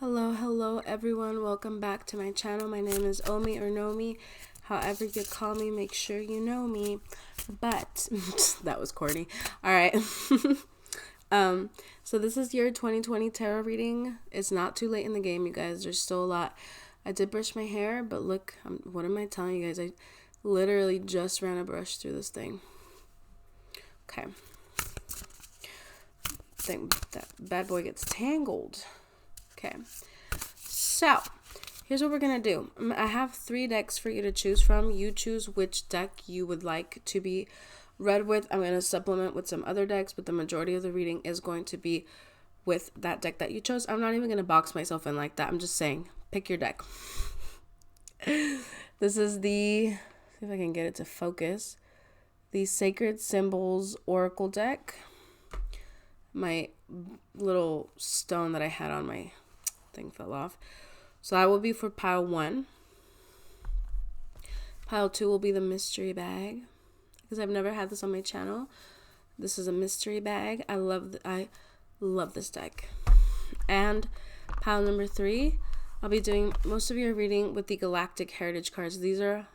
Hello everyone, welcome back to my channel. My name is Omi or Nomi. However you call me, make sure you know me. But that was corny. All right. So this is your 2020 tarot reading. It's not too late in the game, you guys. There's still a lot. I did brush my hair, but look, what am I telling you guys? I literally just ran a brush through this thing. Okay. That bad boy gets tangled. Okay, so here's what we're gonna do. I have 3 decks for you to choose from. You choose which deck you would like to be read with. I'm gonna supplement with some other decks, but the majority of the reading is going to be with that deck that you chose. I'm not even gonna box myself in like that. I'm just saying, pick your deck. This is the, see if I can get it to focus, the Sacred Symbols Oracle deck. My little stone that I had on my thing fell off. So that will be for pile 1. Pile 2 will be the mystery bag, because I've never had this on my channel. This is a mystery bag. I love this deck. And pile number 3, I'll be doing most of your reading with the Galactic Heritage cards. These are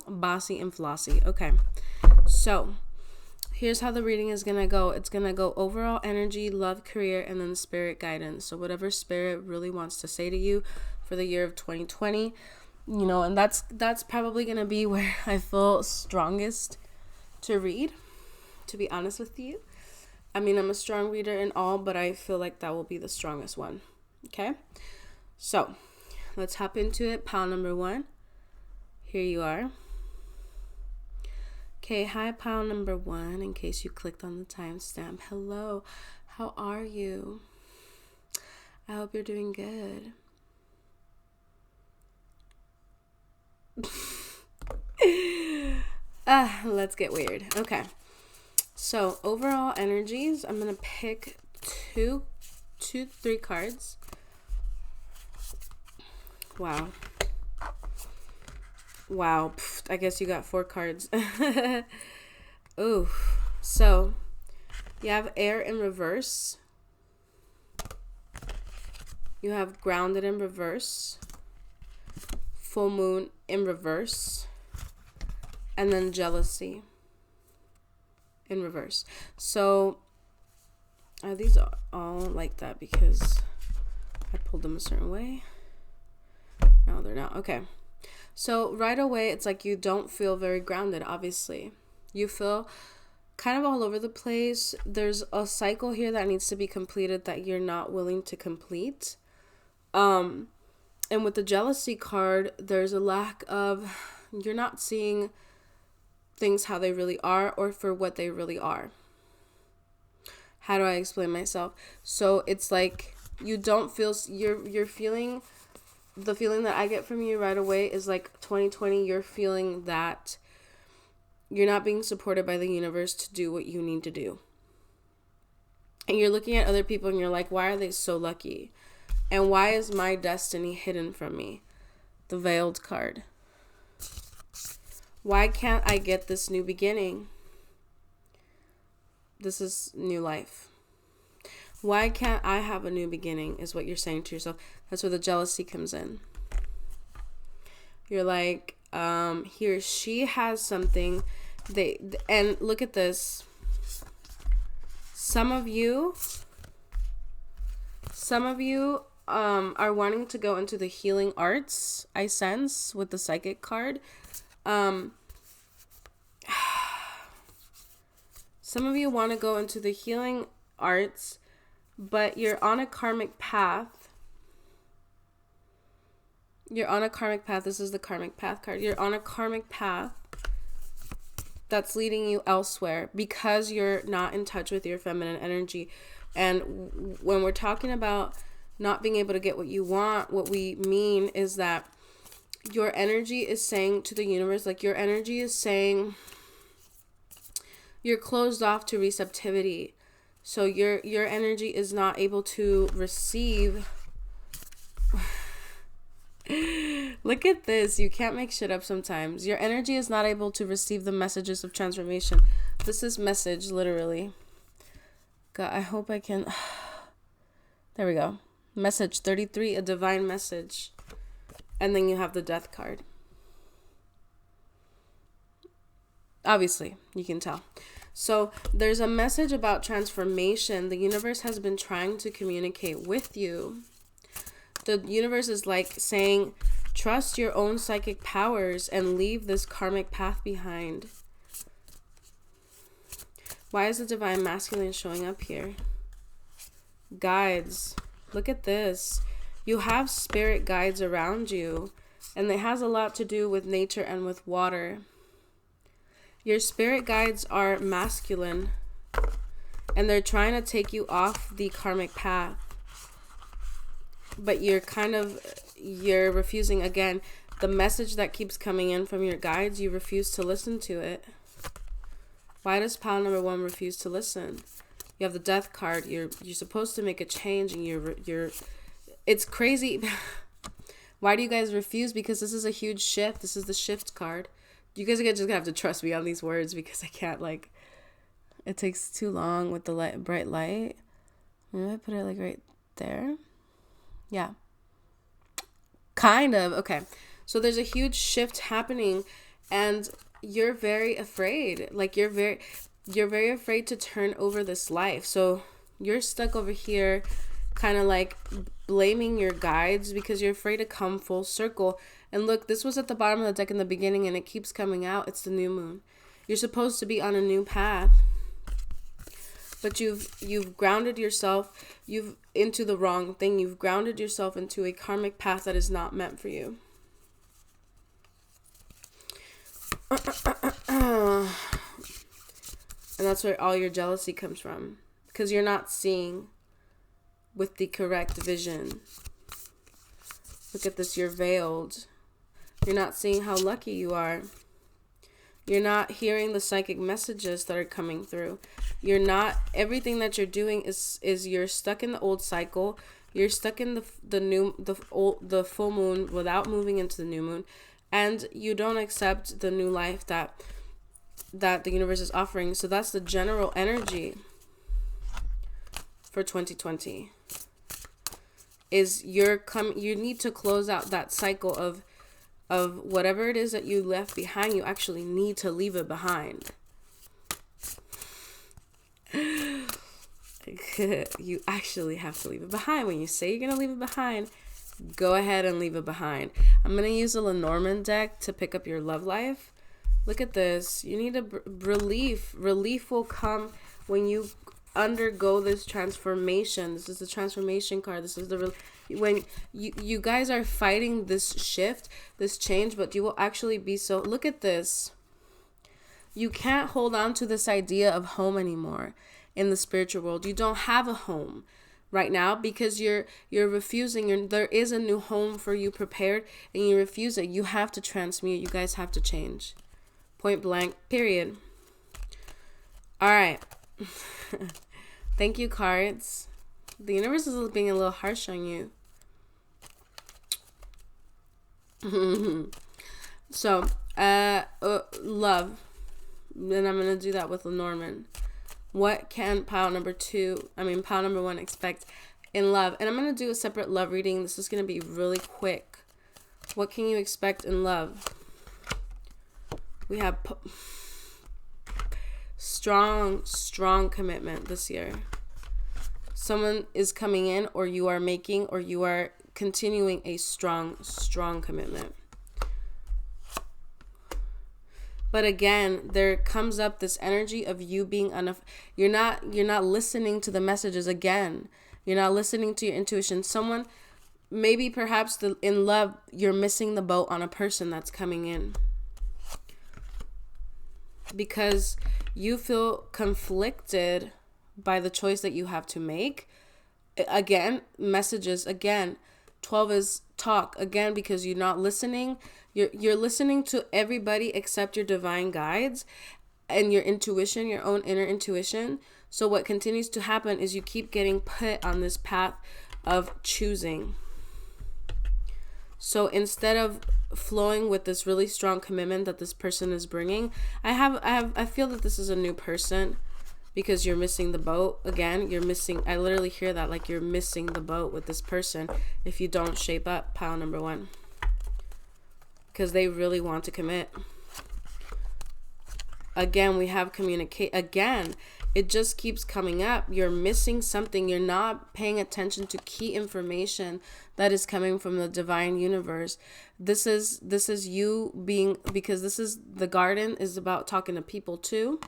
bossy and flossy. Okay, so here's how the reading is going to go. It's going to go overall energy, love, career, and then spirit guidance. So whatever spirit really wants to say to you for the year of 2020, you know, and that's probably going to be where I feel strongest to read, to be honest with you. I mean, I'm a strong reader and all, but I feel like that will be the strongest one. Okay? So let's hop into it. Pile number 1. Here you are. Okay, hi pile number 1, in case you clicked on the timestamp. Hello, how are you? I hope you're doing good. Let's get weird. Okay, so overall energies, I'm gonna pick 3 cards. Wow, I guess you got 4 cards. Ooh, so you have air in reverse. You have grounded in reverse. Full moon in reverse. And then jealousy in reverse. So these are all like that because I pulled them a certain way. No, they're not. Okay. So right away, it's like you don't feel very grounded, obviously. You feel kind of all over the place. There's a cycle here that needs to be completed that you're not willing to complete. And with the jealousy card, there's a lack of, you're not seeing things how they really are or for what they really are. How do I explain myself? So it's like you don't feel, you're feeling, the feeling that I get from you right away is like 2020, you're feeling that you're not being supported by the universe to do what you need to do. And you're looking at other people and you're like, why are they so lucky? And why is my destiny hidden from me? The Veiled card. Why can't I get this new beginning? This is new life. Why can't I have a new beginning is what you're saying to yourself. That's where the jealousy comes in. You're like, here, she has something. And look at this. Some of you are wanting to go into the healing arts, I sense, with the psychic card. Some of you want to go into the healing arts, but you're on a karmic path. You're on a karmic path. This is the karmic path card. You're on a karmic path that's leading you elsewhere because you're not in touch with your feminine energy. And when we're talking about not being able to get what you want, what we mean is that your energy is saying to the universe, like your energy is saying you're closed off to receptivity. So your energy is not able to receive. Look at this. You can't make shit up sometimes. Your energy is not able to receive the messages of transformation. This is message, literally. God, I hope I can. There we go. Message 33, a divine message. And then you have the Death card. Obviously, you can tell. So there's a message about transformation. The universe has been trying to communicate with you. The universe is like saying, trust your own psychic powers and leave this karmic path behind. Why is the divine masculine showing up here? Guides. Look at this. You have spirit guides around you, and it has a lot to do with nature and with water. Your spirit guides are masculine, and they're trying to take you off the karmic path. But you're refusing. Again, the message that keeps coming in from your guides, you refuse to listen to it. Why does pile number 1 refuse to listen? You have the Death card. You're supposed to make a change, and you're it's crazy. Why do you guys refuse? Because this is a huge shift. This is the shift card. You guys are just gonna have to trust me on these words, because I can't, like, it takes too long with the bright light. Maybe I put it like right there. Yeah. Kind of. Okay. So there's a huge shift happening, and you're very afraid. Like, you're very afraid to turn over this life. So you're stuck over here, kind of like blaming your guides because you're afraid to come full circle. And look, this was at the bottom of the deck in the beginning, and it keeps coming out. It's the new moon. You're supposed to be on a new path, but you've grounded yourself into the wrong thing. You've grounded yourself into a karmic path that is not meant for you. And that's where all your jealousy comes from, because you're not seeing with the correct vision. Look at this. You're veiled. You're not seeing how lucky you are. You're not hearing the psychic messages that are coming through. You're not, everything that you're doing is you're stuck in the old cycle. You're stuck in the full moon without moving into the new moon, and you don't accept the new life that the universe is offering. So that's the general energy for 2020. Is you need to close out that cycle of whatever it is that you left behind. You actually need to leave it behind. You actually have to leave it behind. When you say you're going to leave it behind, go ahead and leave it behind. I'm going to use a Lenormand deck to pick up your love life. Look at this. You need a relief. Relief will come when you undergo this transformation. This is the transformation card. This is when you guys are fighting this shift, this change, but you will actually be so. Look at this. You can't hold on to this idea of home anymore in the spiritual world. You don't have a home right now because you're refusing. There is a new home for you prepared, and you refuse it. You have to transmute. You guys have to change. Point blank, period. All right. Thank you, cards. The universe is being a little harsh on you. So, love. Then I'm going to do that with Lenormand. What can pile number 1 expect in love? And I'm going to do a separate love reading. This is going to be really quick. What can you expect in love? We have strong commitment this year. Someone is coming in, or you are making, or you are continuing a strong commitment. But again, there comes up this energy of you being you're not listening to the messages. Again, you're not listening to your intuition. Someone, maybe perhaps in love, you're missing the boat on a person that's coming in, because you feel conflicted by the choice that you have to make. Again, messages. Again, 12 is talk. Again, because you're not listening. You're listening to everybody except your divine guides and your intuition, your own inner intuition. So what continues to happen is you keep getting put on this path of choosing. So instead of flowing with this really strong commitment that this person is bringing, I feel that this is a new person, because you're missing the boat. Again, I literally hear that, like you're missing the boat with this person if you don't shape up, pile number 1. Because they really want to commit. Again, we have communicate. Again, it just keeps coming up. You're missing something. You're not paying attention to key information that is coming from the divine universe. This is you being, because this is, the garden is about talking to people too.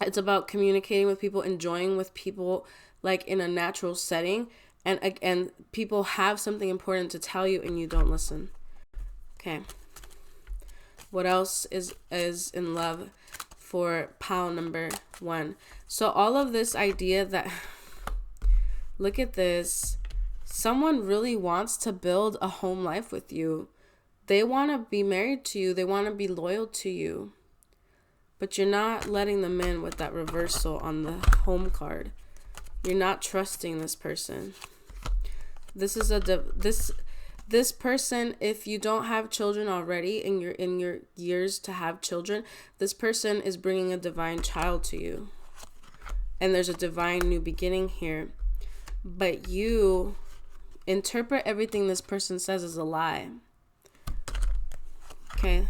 It's about communicating with people, enjoying with people, like in a natural setting. And people have something important to tell you and you don't listen. Okay. What else is in love for pile number 1? So all of this idea that, look at this. Someone really wants to build a home life with you. They want to be married to you. They want to be loyal to you. But you're not letting them in with that reversal on the home card. You're not trusting this person. This is this person, if you don't have children already and you're in your years to have children, this person is bringing a divine child to you. And there's a divine new beginning here. But you interpret everything this person says as a lie. Okay?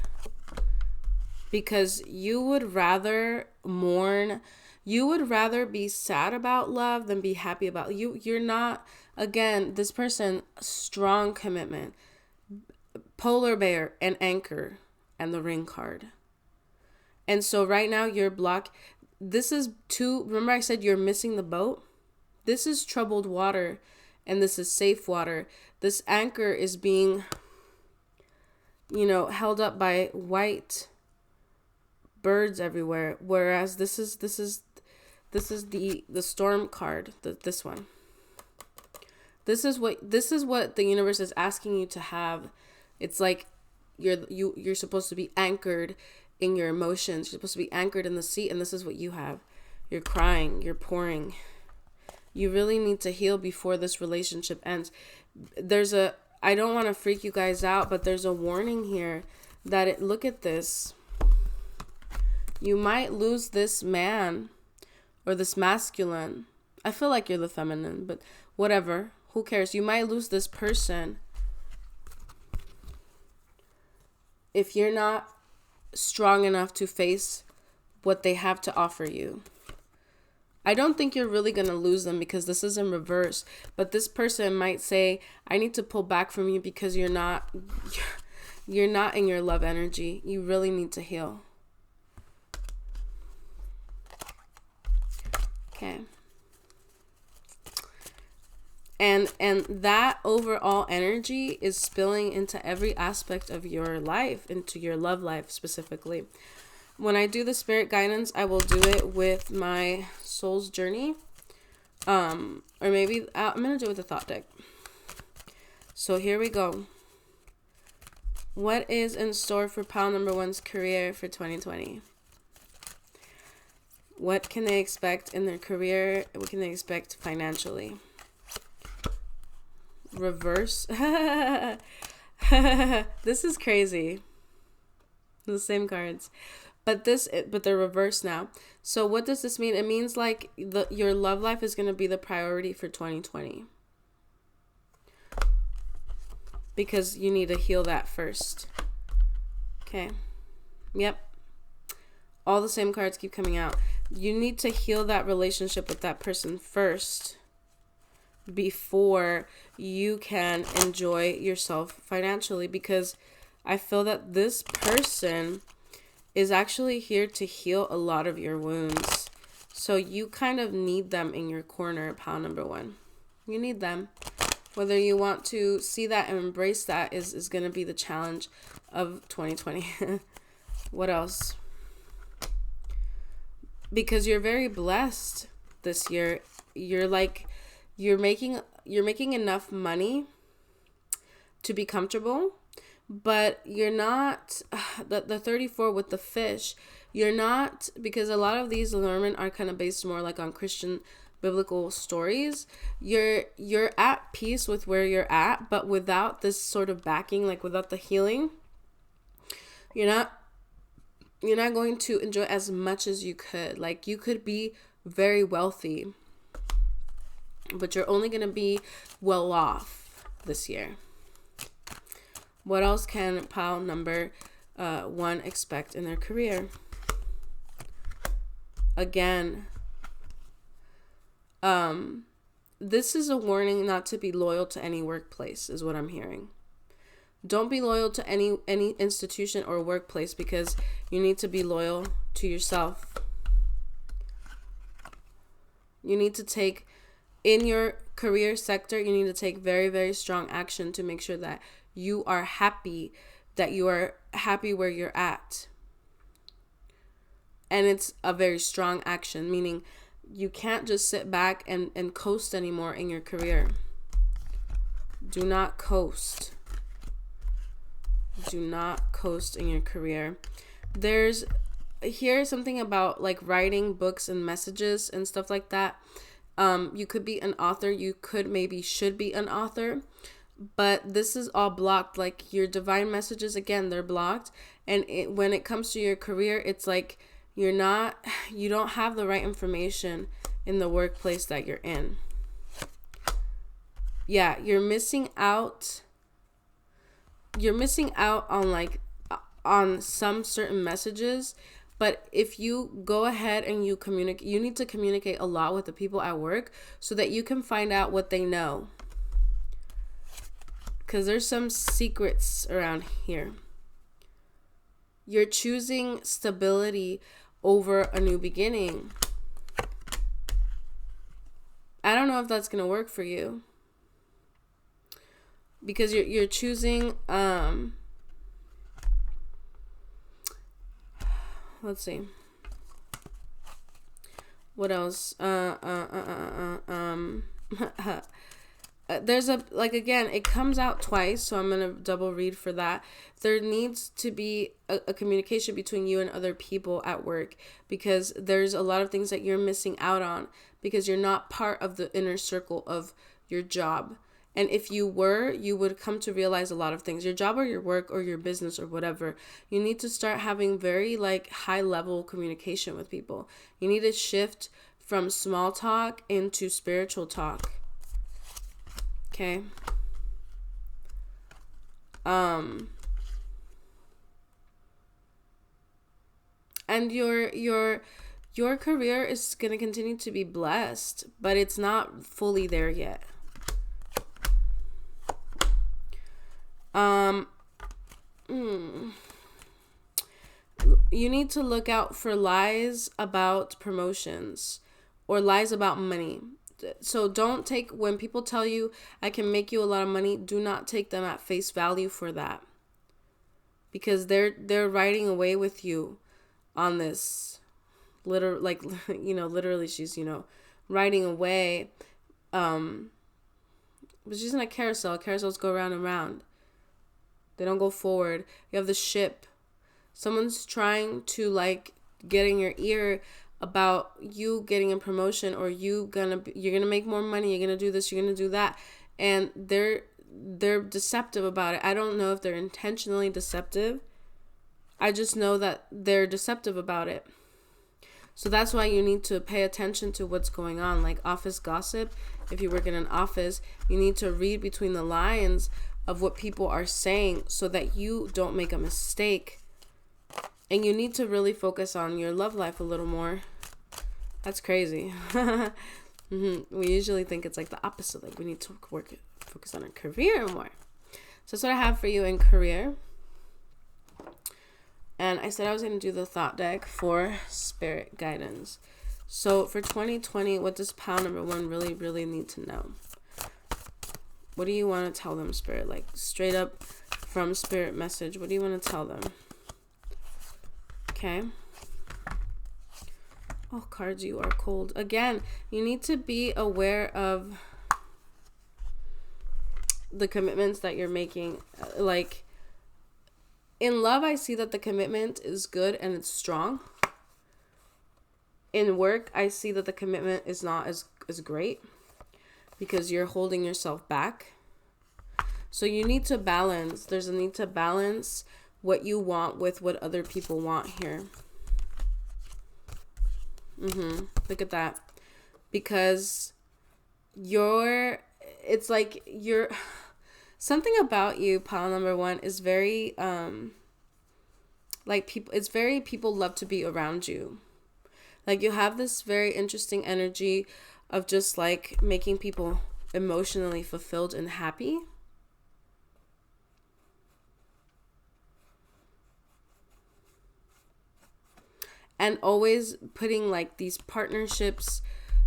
Because you would rather mourn, you would rather be sad about love than be happy about you. You're not, again, this person, strong commitment, polar bear and anchor and the ring card. And so right now you're blocked. This is remember I said you're missing the boat? This is troubled water and this is safe water. This anchor is being, held up by white birds everywhere, whereas this is the storm card, this one. This is what the universe is asking you to have. It's like you're supposed to be anchored in your emotions. You're supposed to be anchored in the sea, and this is what you have. You're crying, you're pouring. You really need to heal before this relationship ends. I don't want to freak you guys out, but there's a warning here that look at this. You might lose this man or this masculine. I feel like you're the feminine, but whatever. Who cares? You might lose this person if you're not strong enough to face what they have to offer you. I don't think you're really going to lose them because this is in reverse. But this person might say, I need to pull back from you because you're not in your love energy. You really need to heal. Okay. And that overall energy is spilling into every aspect of your life, into your love life specifically. When I do the spirit guidance, I will do it with my soul's journey. Or maybe I'm going to do it with the thought deck. So here we go. What is in store for pile number 1's career for 2020? What can they expect in their career? What can they expect financially? Reverse. This is crazy. The same cards. But they're reversed now. So what does this mean? It means like your love life is going to be the priority for 2020. Because you need to heal that first. Okay. Yep. All the same cards keep coming out. You need to heal that relationship with that person first before you can enjoy yourself financially, because I feel that this person is actually here to heal a lot of your wounds. So you kind of need them in your corner, pile number 1. You need them. Whether you want to see that and embrace that is going to be the challenge of 2020. What else? Because you're very blessed this year. You're making enough money to be comfortable, but you're not the 34 with the fish. You're not, because a lot of these allurement are kind of based more like on Christian biblical stories. You're at peace with where you're at, but without this sort of backing, like without the healing, you're not you're not going to enjoy as much as you could. Like, you could be very wealthy, but you're only going to be well off this year. What else can pile number 1 expect in their career? Again, this is a warning not to be loyal to any workplace, is what I'm hearing. Don't be loyal to any institution or workplace, because you need to be loyal to yourself. You need to take, in your career sector, you need to take very, very strong action to make sure that you are happy, where you're at. And it's a very strong action, meaning you can't just sit back and coast anymore in your career. Do not coast. Do not coast in your career. Here's something about like writing books and messages and stuff like that. You could be an author. You should be an author. But this is all blocked. Like, your divine messages, again, they're blocked. And when it comes to your career, it's like you don't have the right information in the workplace that you're in. Yeah, you're missing out. You're missing out on some certain messages. But if you go ahead and you need to communicate a lot with the people at work so that you can find out what they know. Because there's some secrets around here. You're choosing stability over a new beginning. I don't know if that's going to work for you. Because you're choosing, let's see. What else? There's again, it comes out twice, so I'm going to double read for that. There needs to be a communication between you and other people at work, because there's a lot of things that you're missing out on because you're not part of the inner circle of your job. And if you were, you would come to realize a lot of things. Your job or your work or your business or whatever, you need to start having very high level communication with people. You need to shift from small talk into spiritual talk. Okay. And your career is going to continue to be blessed, but it's not fully there yet. You need to look out for lies about promotions or lies about money. So don't take, when people tell you I can make you a lot of money, do not take them at face value for that, because they're riding away with you on this. Literally she's, riding away. But she's in a carousel. Carousels go round and round. They don't go forward. You have the ship. Someone's trying to get in your ear about you getting a promotion, or you're gonna make more money, you're gonna do this, you're gonna do that, and they're deceptive about it. I don't know if they're intentionally deceptive. I just know that they're deceptive about it. So that's why you need to pay attention to what's going on, like office gossip. If you work in an office, you need to read between the lines of what people are saying so that you don't make a mistake. And you need to really focus on your love life a little more. That's crazy. We usually think it's the opposite. We need to focus on our career more. So that's what I have for you in career. And I said I was going to do the thought deck for spirit guidance. So for 2020, what does pile number 1 really, really need to know? What do you want to tell them, spirit? Straight up from spirit message. What do you want to tell them? Okay. Oh, cards, you are cold. Again, you need to be aware of the commitments that you're making. In love, I see that the commitment is good and it's strong. In work, I see that the commitment is not as great because you're holding yourself back. So you need to balance. There's a need to balance what you want with what other people want here. Look at that. Because it's like you're, something about you, pile number one, is very, like people love to be around you. Like you have this very interesting energy of just like making people emotionally fulfilled and happy. And always putting like these partnerships,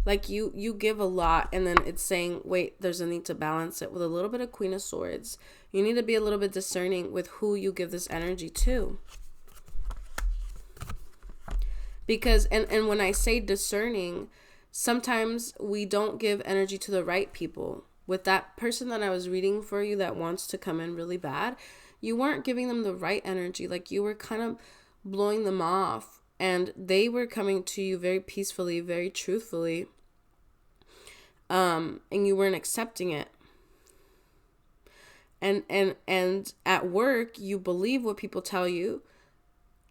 like you give a lot, and then it's saying, wait, there's a need to balance it with a little bit of Queen of Swords. You need to be a little bit discerning with who you give this energy to. Because, and when I say discerning, sometimes we don't give energy to the right people. With that person that I was reading for you that wants to come in really bad, you weren't giving them the right energy. Like you were kind of blowing them off. And they were coming to you very peacefully, very truthfully. And you weren't accepting it. And at work, you believe what people tell you,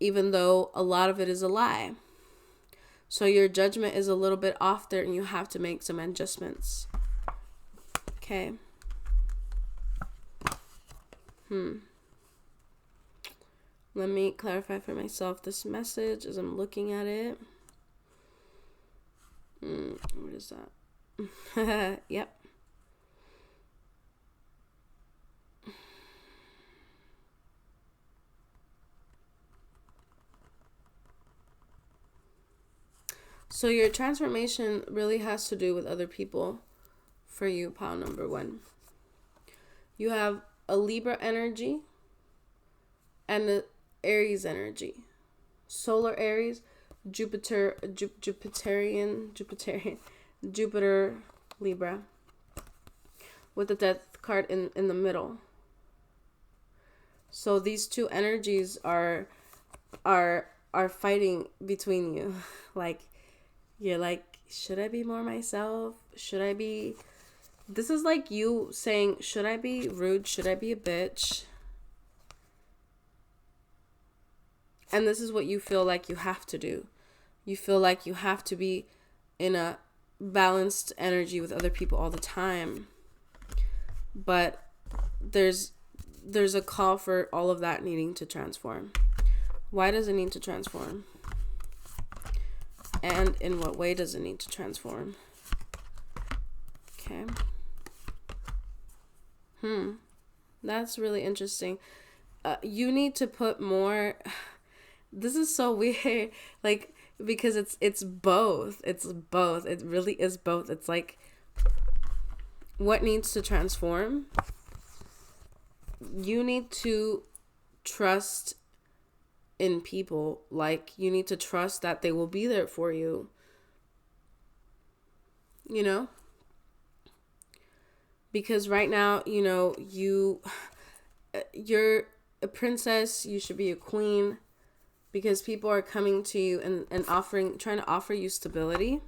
even though a lot of it is a lie. So your judgment is a little bit off there, and you have to make some adjustments. Okay. Let me clarify for myself this message as I'm looking at it. What is that? Yep. So your transformation really has to do with other people for you, pile number one. You have a Libra energy and a Aries energy. Solar Aries, Jupiter, Jupiter, Libra, with the Death card in the middle. So these two energies are fighting between you. Like, you're like, should I be more myself? Should I be... This is like you saying, should I be rude? Should I be a bitch? And this is what you feel like you have to do. You feel like you have to be in a balanced energy with other people all the time. But there's a call for all of that needing to transform. Why does it need to transform? And in what way does it need to transform? Okay. That's really interesting. You need to put more... This is so weird, like, because it's both. It's both. It really is both. It's like, what needs to transform? You need to trust in people. Like, you need to trust that they will be there for you. You know? Because right now, you know, you're a princess. You should be a queen. Because people are coming to you and trying to offer you stability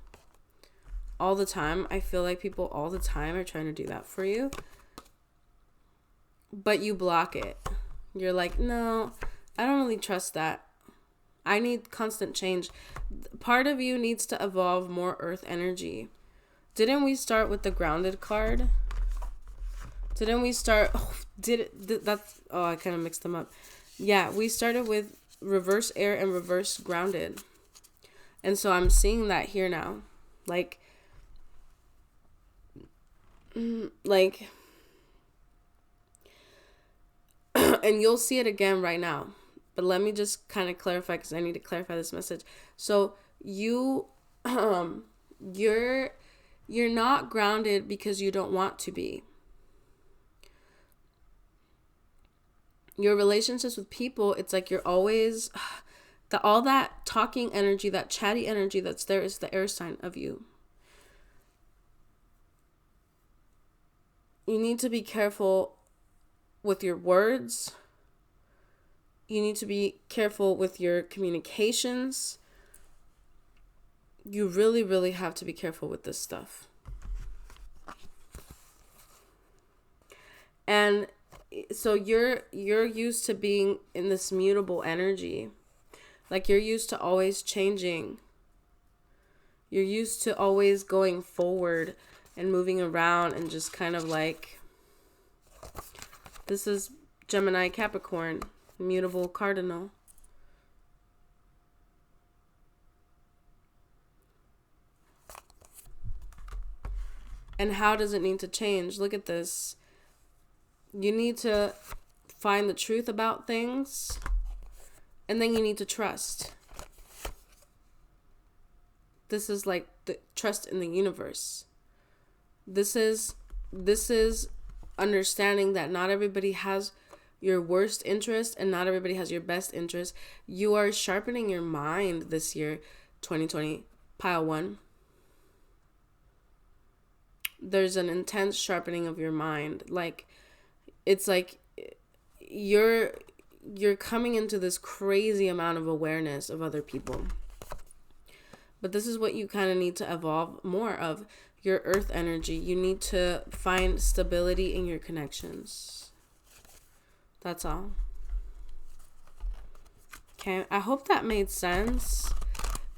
all the time. I feel like people all the time are trying to do that for you. But you block it. You're like, no, I don't really trust that. I need constant change. Part of you needs to evolve more earth energy. Didn't we start with the grounded card? Didn't we start... I kind of mixed them up. Yeah, we started with reverse air and reverse grounded. And so I'm seeing that here now. Like and you'll see it again right now. But let me just kind of clarify, because I need to clarify this message. So you're not grounded because you don't want to be. Your relationships with people, it's like you're always... all that talking energy, that chatty energy that's there is the air sign of you. You need to be careful with your words. You need to be careful with your communications. You really, really have to be careful with this stuff. And so you're used to being in this mutable energy. Like, you're used to always changing. You're used to always going forward and moving around and just kind of like, this is Gemini Capricorn, mutable cardinal. And how does it need to change? Look at this. You need to find the truth about things, and then you need to trust. This is like the trust in the universe. This is understanding that not everybody has your worst interest and not everybody has your best interest. You are sharpening your mind this year, 2020, pile 1. There's an intense sharpening of your mind. Like, it's like you're coming into this crazy amount of awareness of other people. But this is what you kind of need to evolve more of, your earth energy. You need to find stability in your connections. That's all. Okay, I hope that made sense,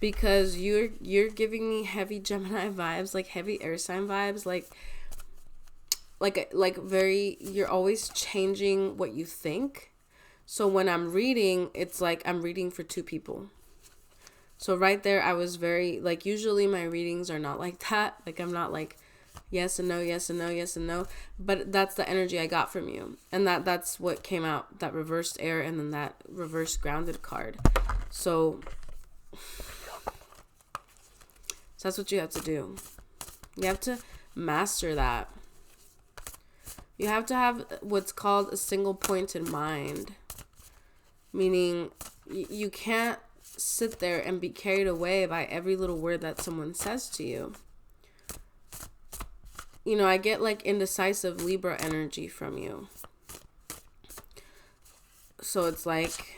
because you're giving me heavy Gemini vibes, like heavy air sign vibes, like very, you're always changing what you think. So when I'm reading, it's like I'm reading for 2 people. So right there, I was very, like, usually my readings are not like that. Like, I'm not like, yes and no, yes and no, yes and no. But that's the energy I got from you. And that's what came out, that reversed air and then that reverse grounded card. So that's what you have to do. You have to master that. You have to have what's called a single point in mind. Meaning, you can't sit there and be carried away by every little word that someone says to you. You know, I get like indecisive Libra energy from you. So it's like,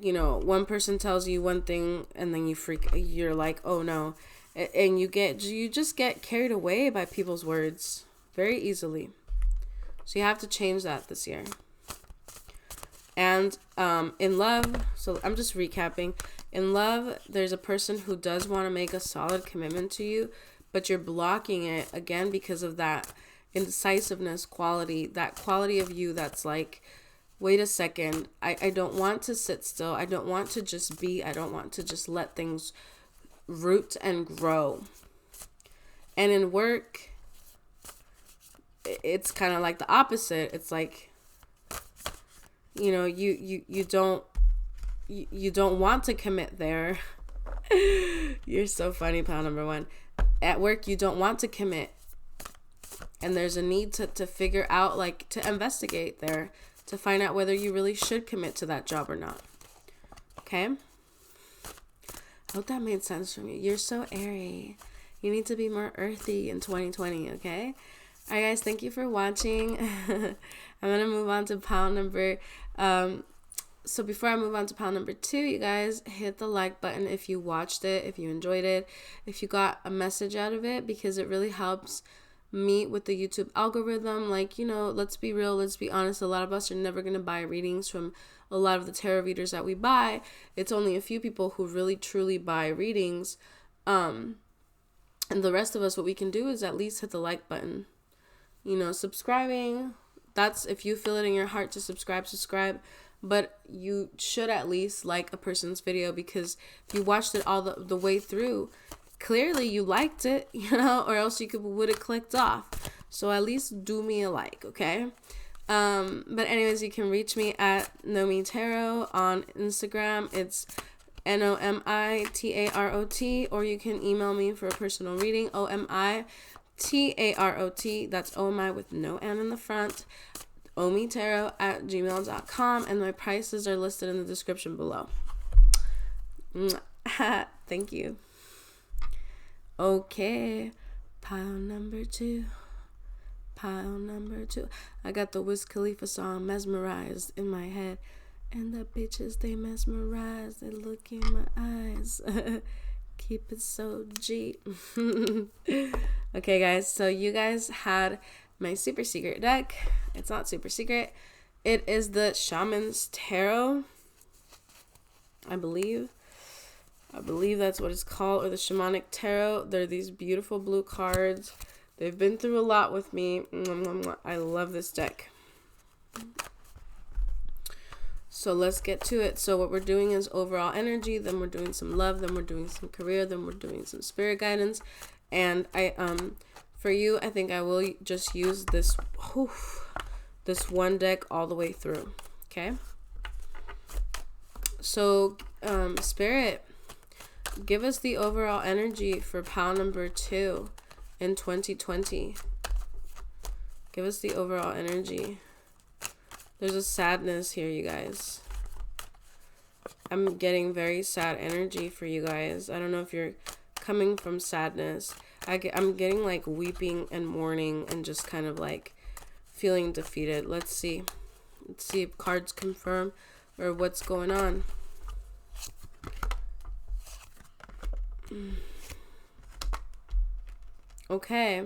you know, one person tells you one thing and then you're like, oh no. And you just get carried away by people's words very easily. So you have to change that this year. And in love, so I'm just recapping. In love, there's a person who does want to make a solid commitment to you, but you're blocking it again because of that indecisiveness quality, that quality of you that's like, wait a second, I don't want to sit still. I don't want to just be. I don't want to just let things root and grow. And in work, it's kind of like the opposite. It's like, you know, you don't want to commit there. You're so funny, pal number 1. At work, you don't want to commit. And there's a need to figure out, like, to investigate there, to find out whether you really should commit to that job or not. Okay? I hope that made sense from you. You're so airy. You need to be more earthy in 2020, okay? All right, guys, thank you for watching. I'm going to move on to pile number... So before I move on to pile number 2, you guys, hit the like button if you watched it, if you enjoyed it, if you got a message out of it, because it really helps me with the YouTube algorithm. Like, you know, let's be real, let's be honest. A lot of us are never going to buy readings from a lot of the tarot readers that we buy. It's only a few people who really, truly buy readings. And the rest of us, what we can do is at least hit the like button. You know, subscribing, that's if you feel it in your heart to subscribe. But you should at least like a person's video, because if you watched it all the way through, clearly you liked it, you know, or else you would have clicked off. So at least do me a like, okay? But anyways, you can reach me at nomitarot on Instagram. It's NOMITAROT, or you can email me for a personal reading, OMITAROT. That's OMI with no N in the front. omitarot@gmail.com, and my prices are listed in the description below. Thank you. Okay, pile number 2. I got the Wiz Khalifa song Mesmerized in my head, and the bitches, they mesmerize, they look in my eyes. Keep it so G. Okay, guys, so you guys had my super secret deck. It's not super secret. It is the Shaman's Tarot. I believe that's what it's called, or the Shamanic Tarot. They're these beautiful blue cards. They've been through a lot with me. I love this deck. So let's get to it. So what we're doing is overall energy, then we're doing some love, then we're doing some career, then we're doing some spirit guidance. And for you, I think I will just use this one deck all the way through. Okay? So Spirit, give us the overall energy for pile number 2 in 2020. Give us the overall energy. There's a sadness here, you guys. I'm getting very sad energy for you guys. I don't know if you're coming from sadness. I'm getting like weeping and mourning and just kind of like feeling defeated. Let's see. Let's see if cards confirm or what's going on. Okay.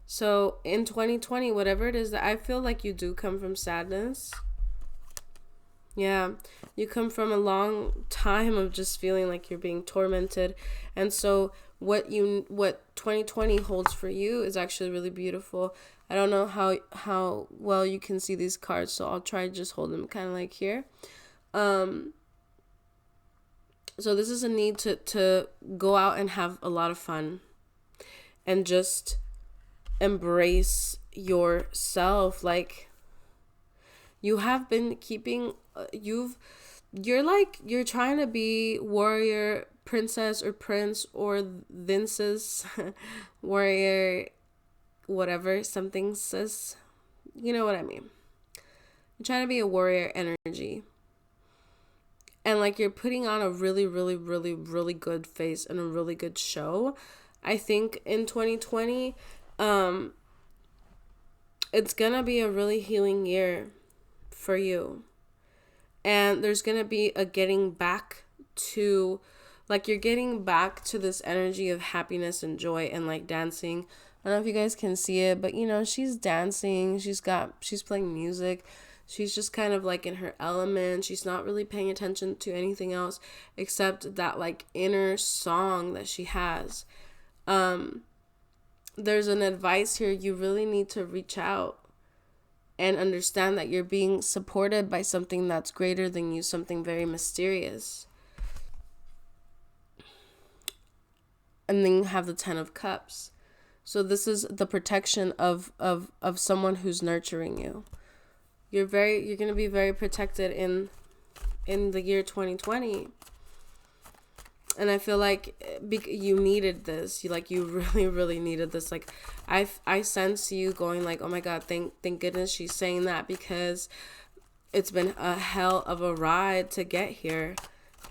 So in 2020, whatever it is that I feel like you do come from sadness. Yeah, you come from a long time of just feeling like you're being tormented. And so what 2020 holds for you is actually really beautiful. I don't know how well you can see these cards, so I'll try to just hold them kind of like here. So this is a need to go out and have a lot of fun and just embrace yourself. Like, you have been keeping you're trying to be warrior, princess, or prince, or Vince's warrior, whatever, something sis, you know what I mean. You're trying to be a warrior energy, and like you're putting on a really, really, really, really good face and a really good show. I think in 2020 it's gonna be a really healing year for you, and there's gonna be a getting back to, like, you're getting back to this energy of happiness and joy and like dancing. I don't know if you guys can see it, but you know, she's dancing, she's playing music, she's just kind of like in her element. She's not really paying attention to anything else except that like inner song that she has. There's an advice here. You really need to reach out and understand that you're being supported by something that's greater than you, something very mysterious. And then you have the 10 of Cups. So this is the protection of someone who's nurturing you. You're going to be very protected in the year 2020. And I feel like you needed this. You really, really needed this. Like, I sense you going like, oh my God, thank goodness she's saying that, because it's been a hell of a ride to get here.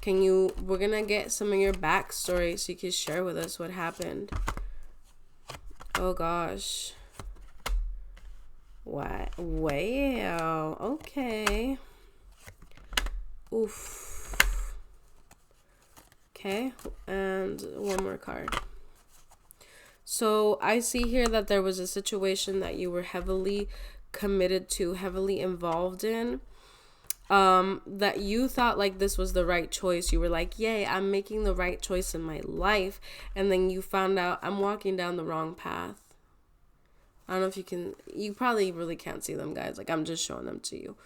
We're going to get some of your backstory so you can share with us what happened. Oh gosh. What? Wow. Okay. Oof. Okay, and one more card. So I see here that there was a situation that you were heavily committed to, heavily involved in, that you thought like this was the right choice. You were like, yay, I'm making the right choice in my life. And then you found out I'm walking down the wrong path. I don't know if you probably really can't see them, guys. Like, I'm just showing them to you.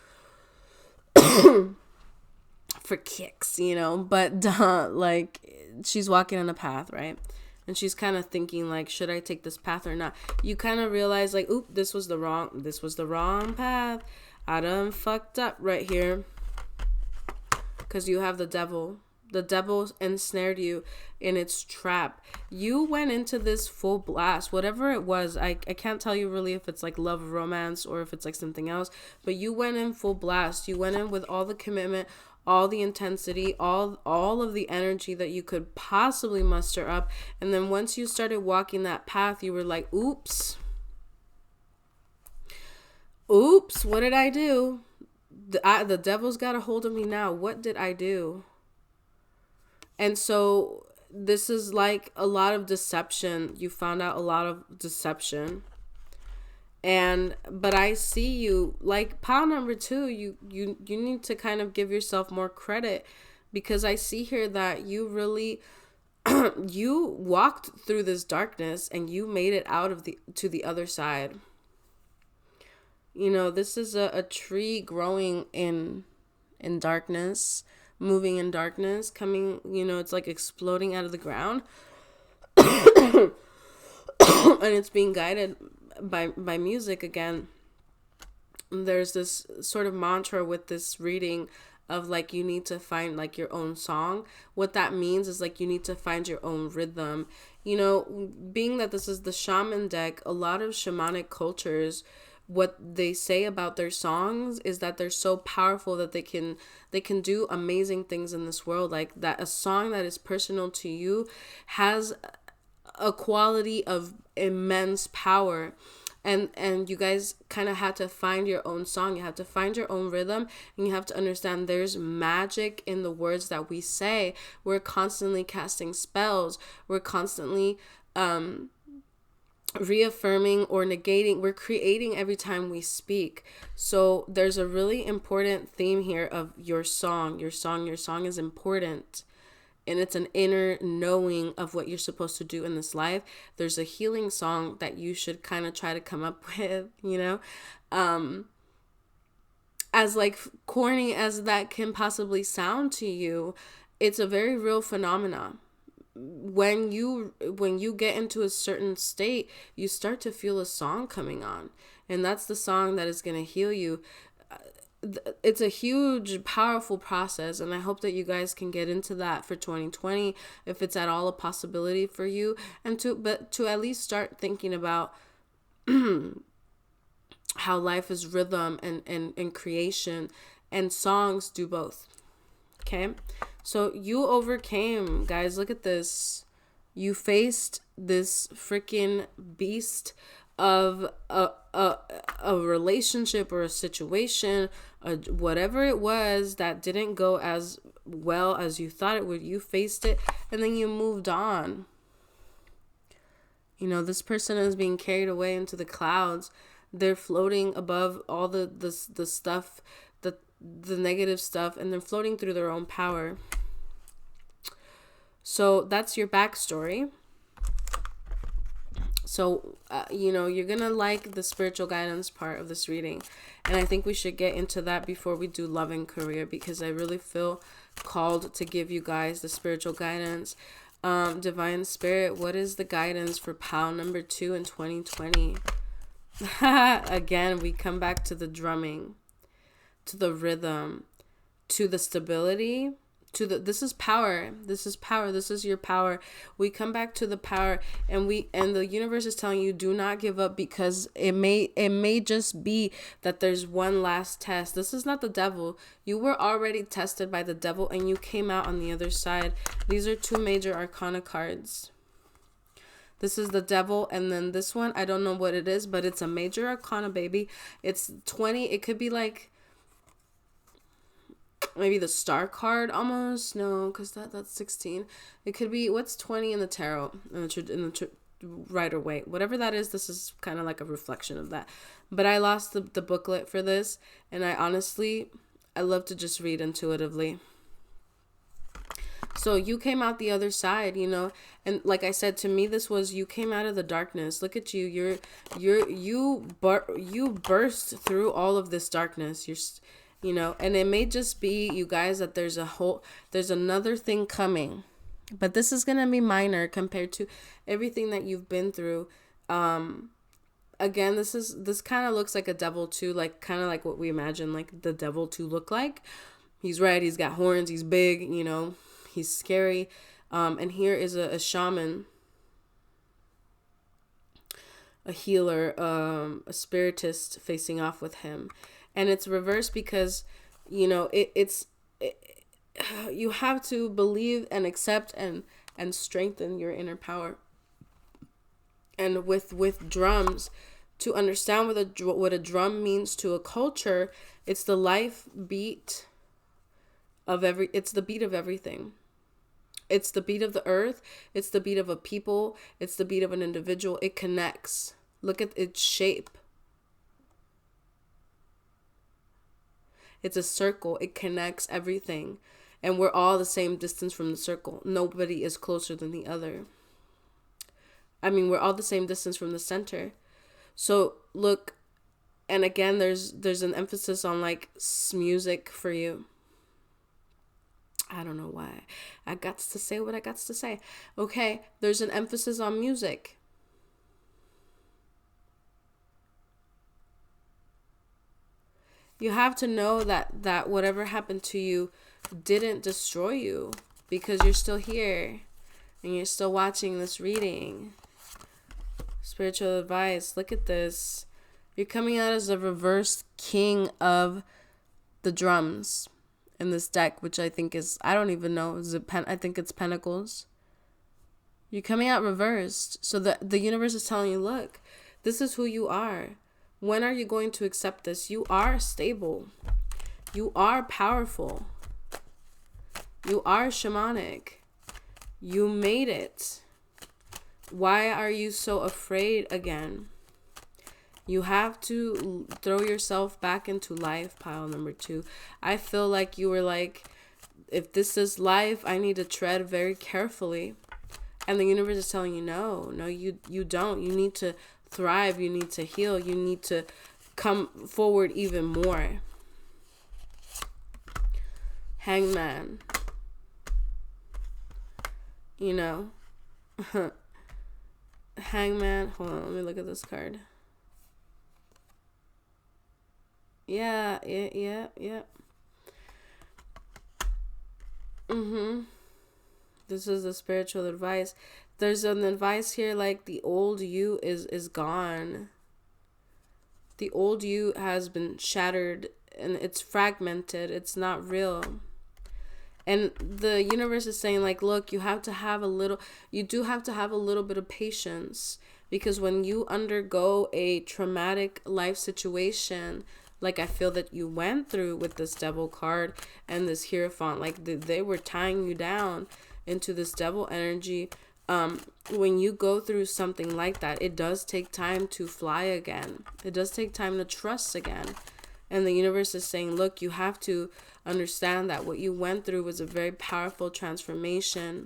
For kicks, you know, but like, she's walking on a path, right? And she's kind of thinking like, should I take this path or not? You kind of realize like, oop, this was the wrong path. I done fucked up right here. Because you have the devil. The devil ensnared you in its trap. You went into this full blast, whatever it was. I can't tell you really if it's like love, romance, or if it's like something else, but you went in full blast. You went in with all the commitment, all the intensity, all of the energy that you could possibly muster up. And then once you started walking that path, you were like, oops, what did I do? The devil's got a hold of me now. What did I do? And so this is like a lot of deception. You found out a lot of deception. But I see you like pile number 2. You need to kind of give yourself more credit, because I see here that you really you walked through this darkness and you made it out of the other side. This is a tree growing in darkness, moving in darkness, coming, it's like exploding out of the ground. And it's being guided by music again. There's this sort of mantra with this reading of like you need to find like your own song. What that means is like you need to find your own rhythm. Being that this is the shaman deck, a lot of shamanic cultures, what they say about their songs is that they're so powerful that they can do amazing things in this world. Like that a song that is personal to you has a quality of immense power. And you guys kind of have to find your own song. You have to find your own rhythm, and you have to understand there's magic in the words that we say. We're constantly casting spells. We're constantly reaffirming or negating. We're creating every time we speak. So there's a really important theme here of your song. Your song is important. And it's an inner knowing of what you're supposed to do in this life. There's a healing song that you should kind of try to come up with, as like corny as that can possibly sound to you, it's a very real phenomenon. When you get into a certain state, you start to feel a song coming on, and that's the song that is going to heal you. It's a huge, powerful process, and I hope that you guys can get into that for 2020 if it's at all a possibility for you, and to at least start thinking about how life is rhythm and creation, and songs do both. Okay, so you overcame, guys. Look at this. You faced this freaking beast of a relationship or a situation, whatever it was that didn't go as well as you thought it would. You faced it, and then you moved on. This person is being carried away into the clouds. They're floating above all the stuff, the negative stuff, and they're floating through their own power. So that's your backstory. So, you're going to like the spiritual guidance part of this reading. And I think we should get into that before we do love and career, because I really feel called to give you guys the spiritual guidance. Divine Spirit, what is the guidance for pile number 2 in 2020? Again, we come back to the drumming, to the rhythm, to the stability, this is power. This is your power. We come back to the power, and the universe is telling you, do not give up, because it may just be that there's one last test. This is not the devil. You were already tested by the devil, and you came out on the other side. These are 2 major arcana cards. This is the devil, and then this one, I don't know what it is, but it's a major arcana, baby. It's 20. It could be like maybe the star card almost. No, because that's 16. It could be, what's 20 in the tarot, in the Rider-Waite, whatever that is. This is kind of like a reflection of that. But I lost the booklet for this, and I love to just read intuitively. So you came out the other side, and like I said, to me, this was, you came out of the darkness. Look at you. You burst through all of this darkness. And it may just be, you guys, that there's another thing coming, but this is going to be minor compared to everything that you've been through. Again, this kind of looks like a devil too, like kind of like what we imagine like the devil to look like. He's red, he's got horns, he's big, he's scary. And here is a shaman, a healer, a spiritist facing off with him. And it's reversed because, it's you have to believe and accept and strengthen your inner power. And with drums, to understand what a drum means to a culture, it's the life beat of it's the beat of everything. It's the beat of the earth. It's the beat of a people. It's the beat of an individual. It connects. Look at its shape. It's a circle. It connects everything. And we're all the same distance from the circle. Nobody is closer than the other. I mean, we're all the same distance from the center. So look, and again, there's an emphasis on like music for you. I don't know why. I got to say what I got to say. Okay, there's an emphasis on music. You have to know that whatever happened to you didn't destroy you, because you're still here and you're still watching this reading. Spiritual advice. Look at this. You're coming out as a reversed king of the drums in this deck, which I think is, I don't even know, I think it's pentacles. You're coming out reversed. So the universe is telling you, look, this is who you are. When are you going to accept this? You are stable. You are powerful. You are shamanic. You made it. Why are you so afraid again? You have to throw yourself back into life, pile number 2. I feel like you were like, if this is life, I need to tread very carefully. And the universe is telling you, no, you don't. You need to thrive. You need to heal. You need to come forward even more. Hangman. You know. Hangman. Hold on, let me look at this card. Yeah. This is the spiritual advice. There's an advice here like the old you is gone. The old you has been shattered and it's fragmented. It's not real. And the universe is saying like, look, you do have to have a little bit of patience, because when you undergo a traumatic life situation, like I feel that you went through with this devil card and this Hierophant, like they were tying you down into this devil energy. When you go through something like that, it does take time to fly again. It does take time to trust again. And the universe is saying, look, you have to understand that what you went through was a very powerful transformation.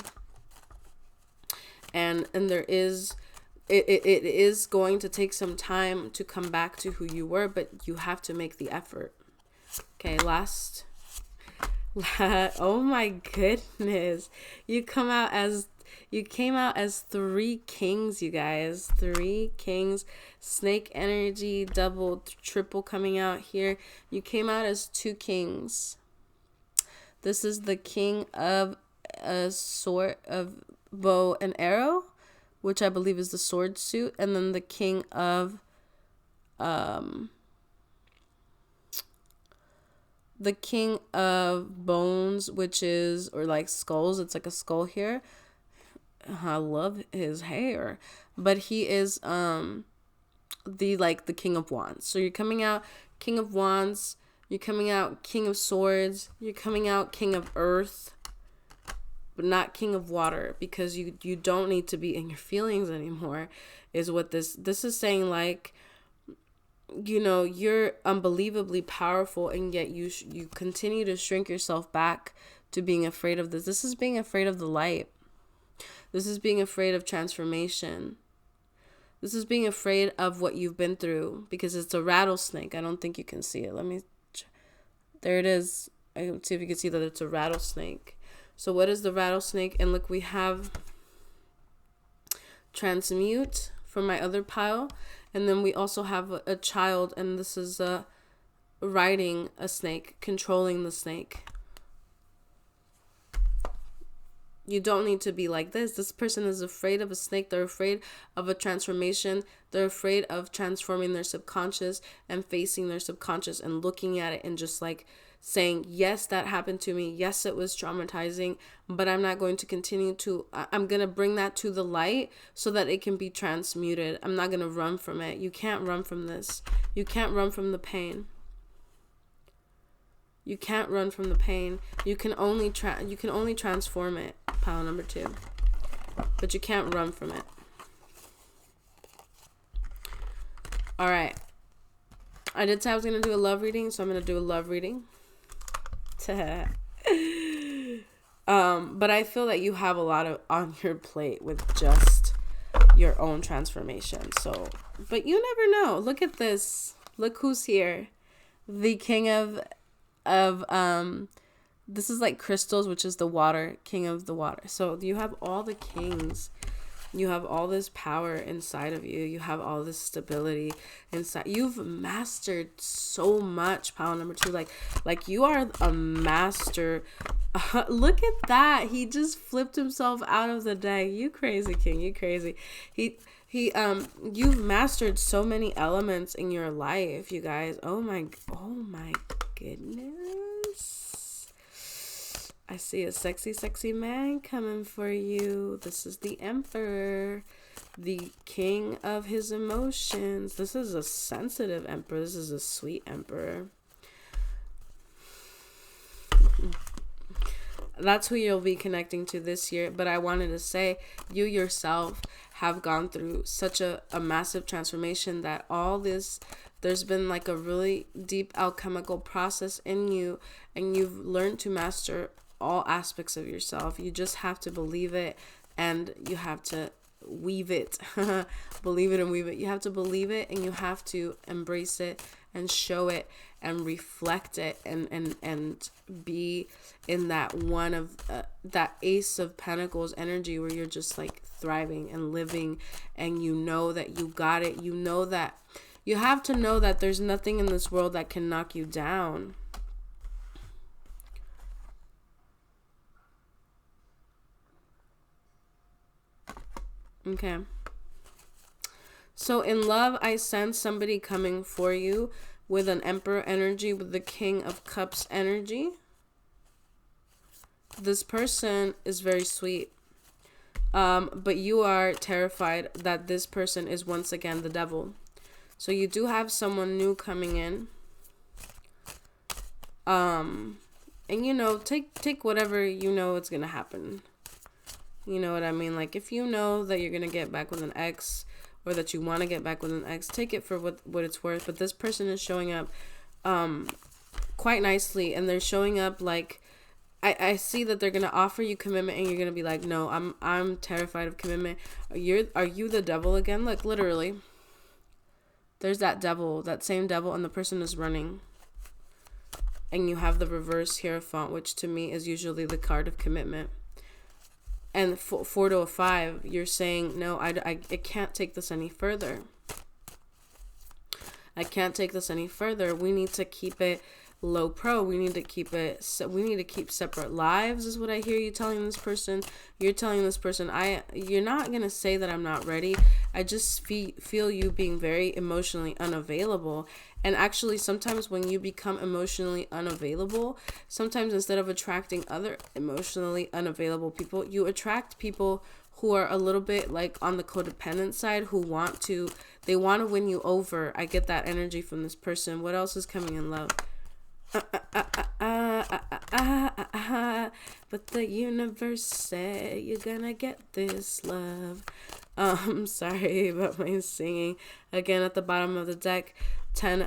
And there is, it is going to take some time to come back to who you were, but you have to make the effort. Okay, last. Oh my goodness. You came out as 3 kings, you guys. 3 kings. Snake energy, double, triple coming out here. You came out as 2 kings. This is the king of a sword, of bow and arrow, which I believe is the sword suit, and then the king of bones, which is, or like skulls. It's like a skull here. I love his hair, but he is the king of wands. So you're coming out king of wands, you're coming out king of swords, you're coming out king of earth, but not king of water, because you don't need to be in your feelings anymore, is what this is saying. Like, you know, you're unbelievably powerful, and yet you continue to shrink yourself back to being afraid of this. This is being afraid of the light. This is being afraid of transformation. This is being afraid of what you've been through, because it's a rattlesnake. I don't think you can see it. There it is. I can see if you can see that it's a rattlesnake. So what is the rattlesnake? And look, we have transmute from my other pile. And then we also have a child, and this is riding a snake, controlling the snake. You don't need to be like this. This person is afraid of a snake. They're afraid of a transformation. They're afraid of transforming their subconscious and facing their subconscious and looking at it and just like saying, yes, that happened to me. Yes, it was traumatizing, but I'm not going to continue to, I'm going to bring that to the light so that it can be transmuted. I'm not going to run from it. You can't run from this. You can't run from the pain. You can't run from the pain. You can only transform it, pile number 2. But you can't run from it. All right. I did say I was going to do a love reading, so I'm going to do a love reading. But I feel that you have a lot of on your plate with just your own transformation. So, but you never know. Look at this. Look who's here. The king of this is like crystals, which is the water, king of the water. So you have all the kings. You have all this power inside of you. You have all this stability inside. You've mastered so much, pile number 2. Like you are a master. Look at that. He just flipped himself out of the deck. You crazy, king. You crazy. You've mastered so many elements in your life, you guys. Oh my goodness. I see a sexy, sexy man coming for you. This is the emperor, the king of his emotions. This is a sensitive emperor. This is a sweet emperor. That's who you'll be connecting to this year. But I wanted to say, you yourself have gone through such a massive transformation that all this, there's been like a really deep alchemical process in you, and you've learned to master all aspects of yourself. You just have to believe it, and you have to weave it. Believe it and weave it. You have to believe it, and you have to embrace it and show it and reflect it, and be in that one of that Ace of Pentacles energy where you're just like thriving and living, and you know that you got it. You know that you have to know that there's nothing in this world that can knock you down. Okay. So in love, I sense somebody coming for you with an Emperor energy, with the King of Cups energy. This person is very sweet. But you are terrified that this person is once again the devil. So you do have someone new coming in. And you know, take whatever you know it's gonna happen. You know what I mean? Like, if you know that you're going to get back with an ex, or that you want to get back with an ex, take it for what it's worth. But this person is showing up quite nicely, and they're showing up like, I see that they're going to offer you commitment, and you're going to be like, no, I'm terrified of commitment. Are you the devil again? Like, literally. There's that devil, that same devil, and the person is running. And you have the reverse Hierophant, which to me is usually the card of commitment. And 4 to a 5, you're saying, no, I can't take this any further. I can't take this any further. We need to keep it low pro. We need to keep separate lives, is what I hear you telling this person. You're telling this person, you're not going to say that I'm not ready. I just feel you being very emotionally unavailable. And actually, sometimes when you become emotionally unavailable, sometimes instead of attracting other emotionally unavailable people, you attract people who are a little bit like on the codependent side, they want to win you over. I get that energy from this person. What else is coming in love? But the universe said you're gonna get this love. Sorry about my singing. Again, at the bottom of the deck, it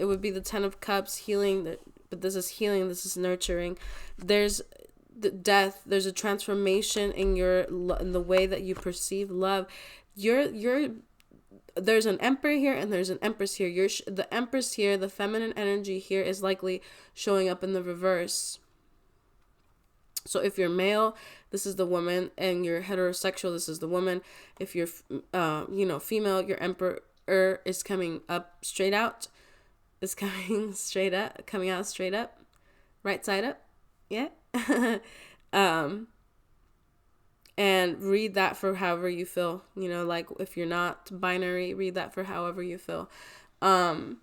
would be the 10 of Cups, healing, but this is healing, this is nurturing. There's the death, there's a transformation in the way that you perceive love. There's an Emperor here and there's an Empress here. The Empress here, the feminine energy here, is likely showing up in the reverse. So if you're male, this is the woman, and you're heterosexual, this is the woman. If you're female, your Emperor is coming up straight out. Is coming straight up, coming out straight up. Right side up. Yeah. And read that for however you feel. You know, like if you're not binary, read that for however you feel. You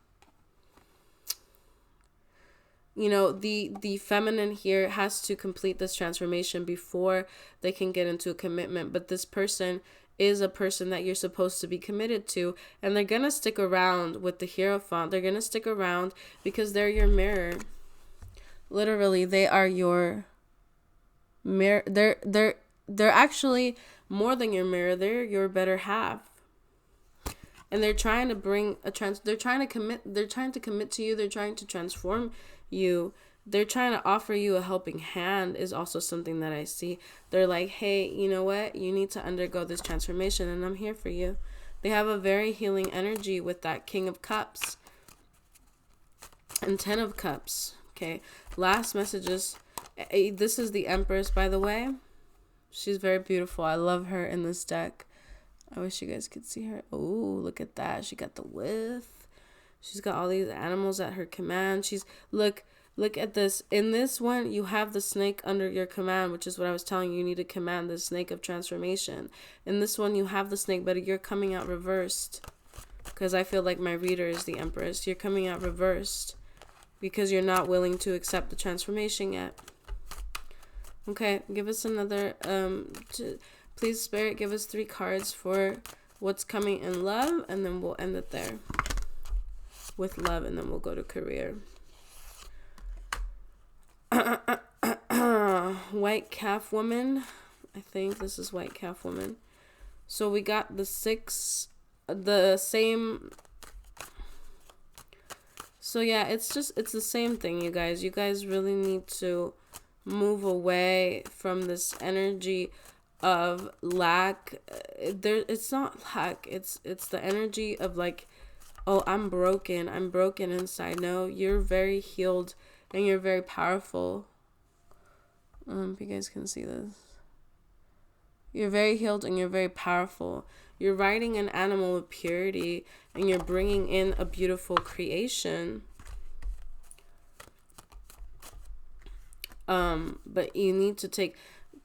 know, the feminine here has to complete this transformation before they can get into a commitment. But this person is a person that you're supposed to be committed to. And they're going to stick around with the Hierophant. They're going to stick around because they're your mirror. Literally, they are your mirror. They're actually more than your mirror. They're your better half. and they're trying to bring they're trying to commit to you, they're trying to transform you, they're trying to offer you a helping hand is also something that I see. They're like, hey, you know what, you need to undergo this transformation and I'm here for you. They have a very healing energy with that King of Cups and 10 of Cups. Okay, last messages. This is the Empress, by the way. She's very beautiful. I love her in this deck. I wish you guys could see her. Oh, look at that. She got the width. She's got all these animals at her command. She's, look at this. In this one, you have the snake under your command, which is what I was telling you. You need to command the snake of transformation. In this one, you have the snake, but you're coming out reversed. Because I feel like my reader is the Empress. You're coming out reversed because you're not willing to accept the transformation yet. Okay, give us another, please, Spirit, give us 3 cards for what's coming in love, and then we'll end it there with love, and then we'll go to career. White Calf Woman. I think this is White Calf Woman. So we got the 6, the same. So yeah, it's the same thing, you guys. You guys really need to move away from this energy of lack. It's not lack, it's the energy of like, oh, I'm broken inside. No, you're very healed and you're very powerful. If you guys can see this, you're very healed and you're very powerful. You're riding an animal of purity and you're bringing in a beautiful creation. But you need to take,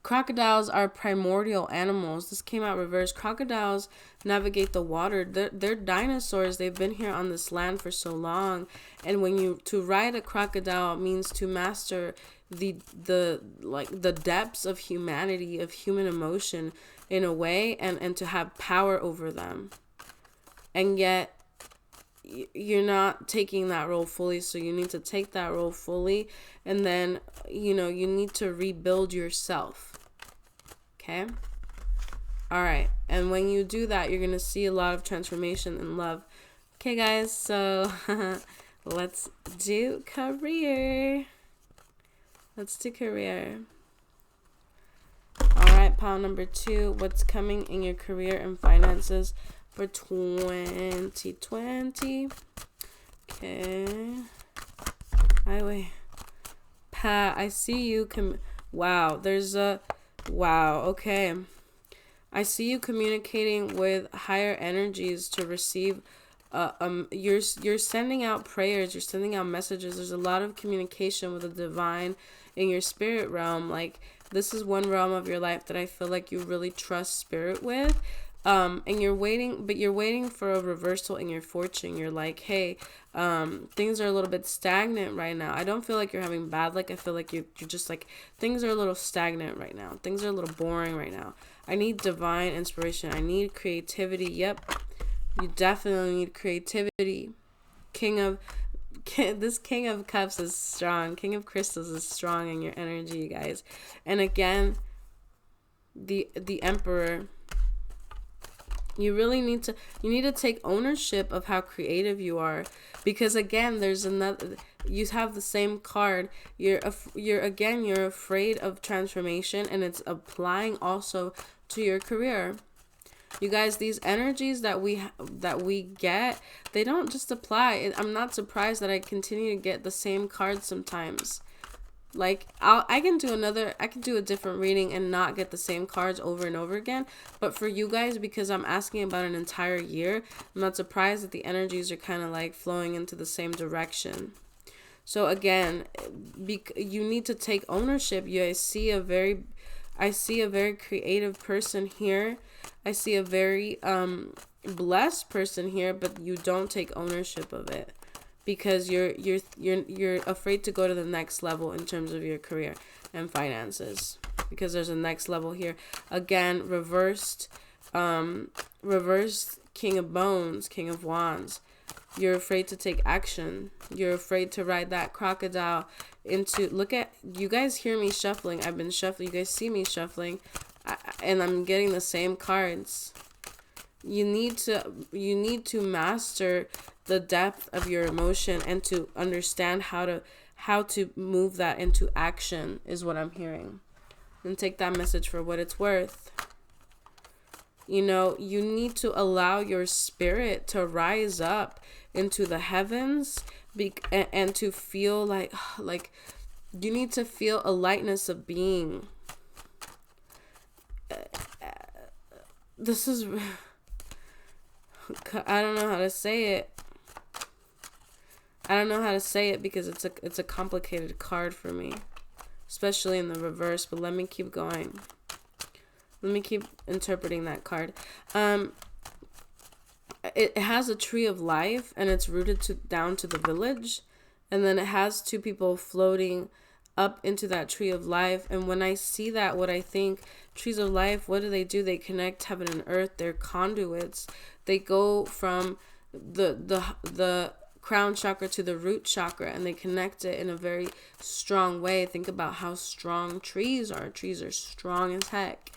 crocodiles are primordial animals. This came out reversed. Crocodiles navigate the water. They're dinosaurs. They've been here on this land for so long. And to ride a crocodile means to master the depths of humanity, of human emotion in a way, and to have power over them. And yet you're not taking that role fully, so you need to take that role fully, and then you need to rebuild yourself. Okay, all right, and when you do that, you're gonna see a lot of transformation in love. Okay guys, so let's do career. All right, pile number 2, what's coming in your career and finances for 2020. Okay. Highway. I see you. Wow. Wow. Okay. I see you communicating with higher energies to receive. You're sending out prayers. You're sending out messages. There's a lot of communication with the divine in your spirit realm. Like, this is one realm of your life that I feel like you really trust spirit with. And you're waiting for a reversal in your fortune. You're like, hey, things are a little bit stagnant right now. I don't feel like you're having bad luck. I feel like you're just like, things are a little stagnant right now. Things are a little boring right now. I need divine inspiration. I need creativity. Yep. You definitely need creativity. This King of Cups is strong. King of Crystals is strong in your energy, you guys. And again, the Emperor. You really need to take ownership of how creative you are, because again, you have the same card. You're afraid of transformation, and it's applying also to your career. You guys, these energies that we get, they don't just apply. I'm not surprised that I continue to get the same cards sometimes. Like, I can do a different reading and not get the same cards over and over again. But for you guys, because I'm asking about an entire year, I'm not surprised that the energies are kind of like flowing into the same direction. So again, you need to take ownership. I see a very creative person here. I see a very blessed person here, but you don't take ownership of it. Because you're afraid to go to the next level in terms of your career and finances. Because there's a next level here. Again, reversed King of Bones, King of Wands. You're afraid to take action. You're afraid to ride that crocodile into... Look at... You guys hear me shuffling. I've been shuffling. You guys see me shuffling. And I'm getting the same cards. you need to master the depth of your emotion and to understand how to move that into action is what I'm hearing. And take that message for what it's worth. You know, you need to allow your spirit to rise up into the heavens and to feel like you need to feel a lightness of being. This is, I don't know how to say it. I don't know how to say it because it's a complicated card for me, especially in the reverse, but let me keep going. Let me keep interpreting that card. It has a tree of life and it's rooted down to the village, and then it has two people floating up into that tree of life. And when I see that, what I think, trees of life, what do? They connect heaven and earth. They're conduits. They go from the crown chakra to the root chakra, and they connect it in a very strong way. Think about how strong trees are. Trees are strong as heck.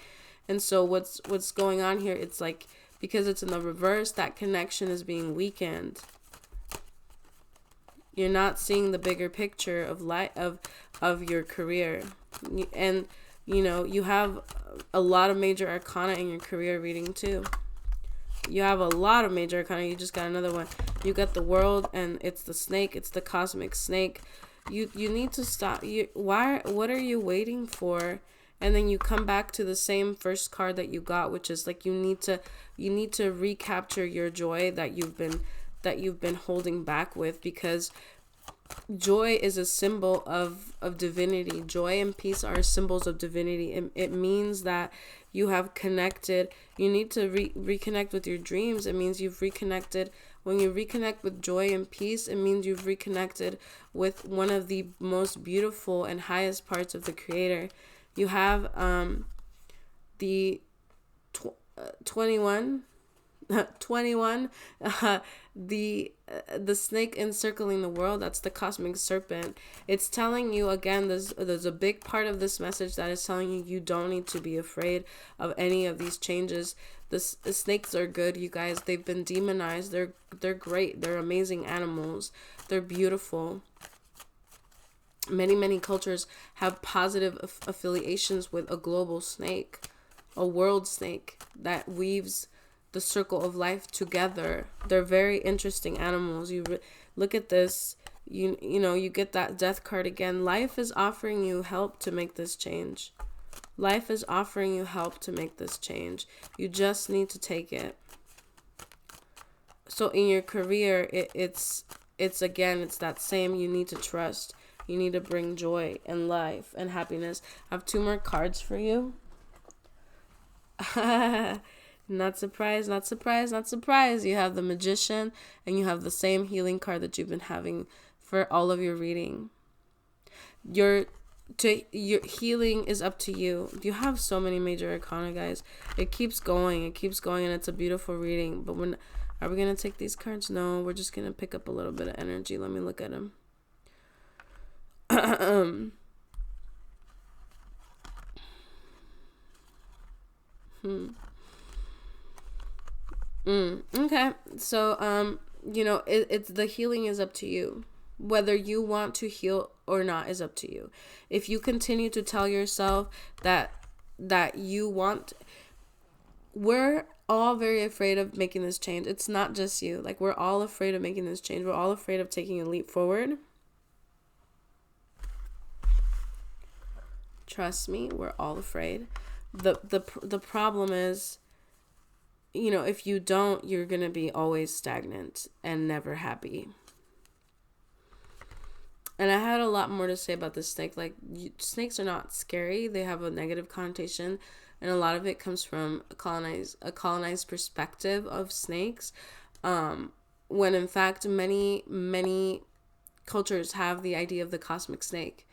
And so what's going on here, it's like, because it's in the reverse, that connection is being weakened. You're not seeing the bigger picture of your career. And you know, you have a lot of major arcana in your career reading too. You have a lot of major arcana. You just got another one. You got the world, and it's the snake. It's the cosmic snake. You need to stop. What are you waiting for? And then you come back to the same first card that you got, which is like you need to recapture your joy that you've been holding back with, because joy is a symbol of divinity. Joy and peace are symbols of divinity. It means that you have connected. You need to reconnect with your dreams. It means you've reconnected. When you reconnect with joy and peace, it means you've reconnected with one of the most beautiful and highest parts of the Creator. You have the 21 the snake encircling the world. That's the cosmic serpent. It's telling you, again, there's a big part of this message that is telling you don't need to be afraid of any of these changes. The snakes are good, you guys. They've been demonized. They're great. They're amazing animals. They're beautiful. Many cultures have positive affiliations with a global snake, a world snake that weaves the circle of life together. They're very interesting animals. You look at this, you know, you get that death card again. Life is offering you help to make this change. Life is offering you help to make this change. You just need to take it. So in your career, it's that same. You need to trust. You need to bring joy and life and happiness. I have 2 more cards for you. Not surprised. You have the Magician, and you have the same healing card that you've been having for all of your reading. Your healing is up to you. You have so many major arcana, guys. It keeps going, and it's a beautiful reading. But are we going to take these cards? No, we're just going to pick up a little bit of energy. Let me look at them. Okay, so you know, it's the healing is up to you. Whether you want to heal or not is up to you. If you continue to tell yourself that you want, we're all very afraid of making this change. It's not just you. Like, we're all afraid of making this change. We're all afraid of taking a leap forward. Trust me, we're all afraid. The problem is, you know, if you don't, you're going to be always stagnant and never happy. And I had a lot more to say about this snake. Like, snakes are not scary. They have a negative connotation. And a lot of it comes from a colonized perspective of snakes. When in fact, many cultures have the idea of the cosmic snake.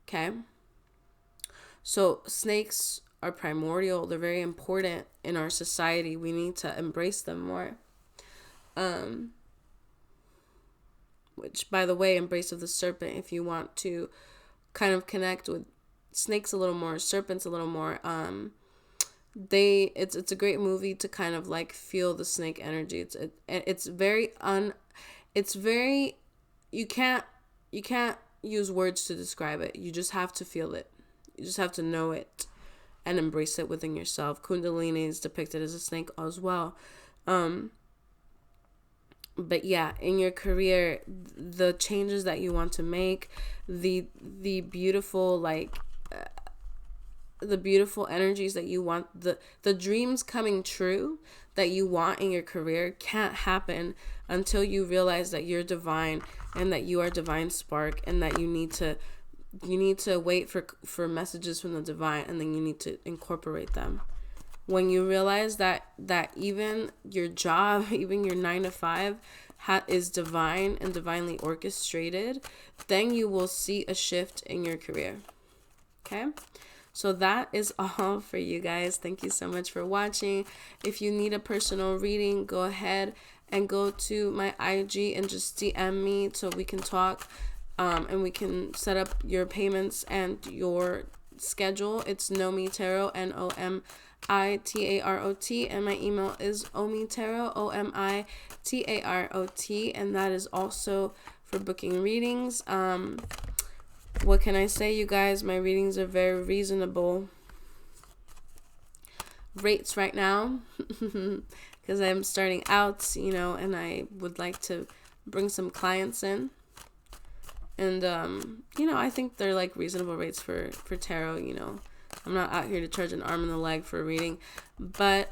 Okay? So snakes are primordial. They're very important in our society. We need to embrace them more. Which, by the way, embrace of the serpent, if you want to kind of connect with snakes a little more, serpents a little more, it's a great movie to kind of like feel the snake energy. It's very it's very, you can't use words to describe it. You just have to feel it. You just have to know it and embrace it within yourself. Kundalini is depicted as a snake as well. But yeah, in your career, the changes that you want to make, the beautiful, like the beautiful energies that you want, the dreams coming true that you want in your career can't happen until you realize that you're divine and that you are divine spark, and that you need to wait for messages from the divine, and then you need to incorporate them. When you realize that even your job, even your 9 to 5 is divine and divinely orchestrated, then you will see a shift in your career. Okay? So that is all for you guys. Thank you so much for watching. If you need a personal reading, go ahead and go to my IG and just DM me so we can talk, and we can set up your payments and your schedule. It's nomitarot, NOMITAROT, and my email is omitarot, OMITAROT, and that is also for booking readings. What can I say, you guys? My readings are very reasonable rates right now because I'm starting out, and I would like to bring some clients in. And, I think they're like reasonable rates for tarot. I'm not out here to charge an arm and a leg for a reading. But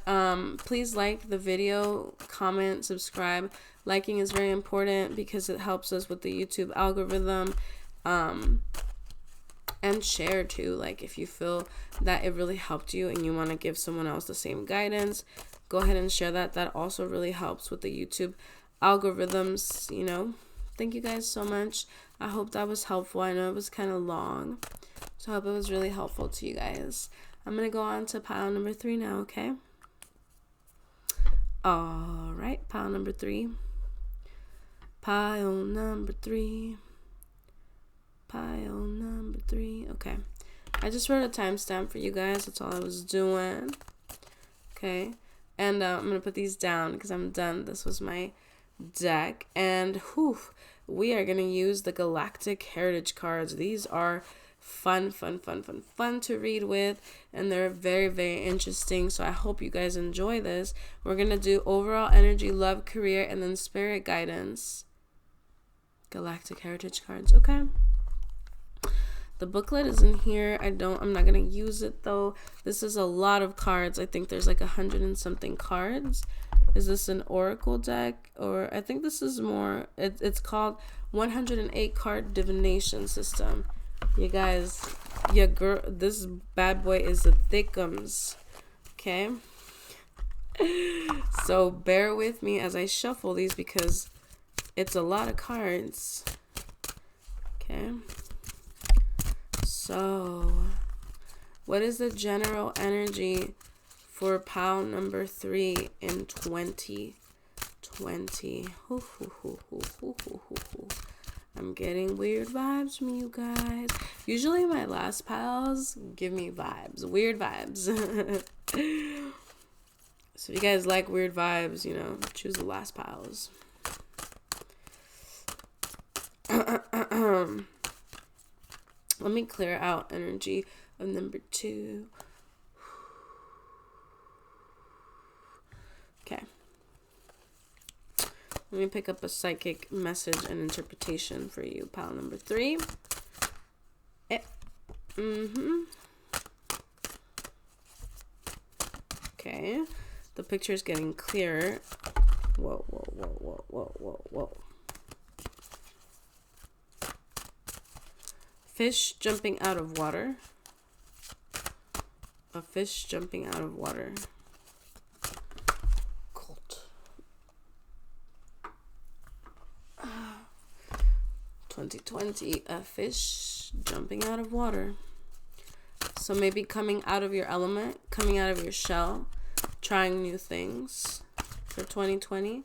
please like the video, comment, subscribe. Liking is very important because it helps us with the YouTube algorithm. And share too. Like, if you feel that it really helped you and you want to give someone else the same guidance, go ahead and share that. That also really helps with the YouTube algorithms. Thank you guys so much. I hope that was helpful. I know it was kind of long, so I hope it was really helpful to you guys. I'm gonna go on to pile number 3 now. Okay. All right, pile number 3. Pile number 3. Pile number 3. Okay. I just wrote a timestamp for you guys. That's all I was doing. Okay. And I'm going to put these down because I'm done. This was my deck. And we are going to use the Galactic Heritage cards. These are fun to read with. And they're very, very interesting. So I hope you guys enjoy this. We're going to do overall energy, love, career, and then spirit guidance. Galactic Heritage cards. Okay. The booklet is in here. I'm not going to use it though. This is a lot of cards. I think there's like 100 and something cards. Is this an oracle deck? Or I think this is more, it's called 108 card divination system. You guys, this bad boy is a thickums. Okay. So bear with me as I shuffle these because it's a lot of cards. Okay. So, what is the general energy for pile number 3 in 2020? I'm getting weird vibes from you guys. Usually my last piles give me vibes, weird vibes. So if you guys like weird vibes, choose the last piles. Let me clear out energy of number 2. Okay. Let me pick up a psychic message and interpretation for you, pile number 3. Okay. The picture is getting clearer. Whoa. Fish jumping out of water. A fish jumping out of water. Cold. 2020. A fish jumping out of water. So maybe coming out of your element, coming out of your shell, trying new things for 2020.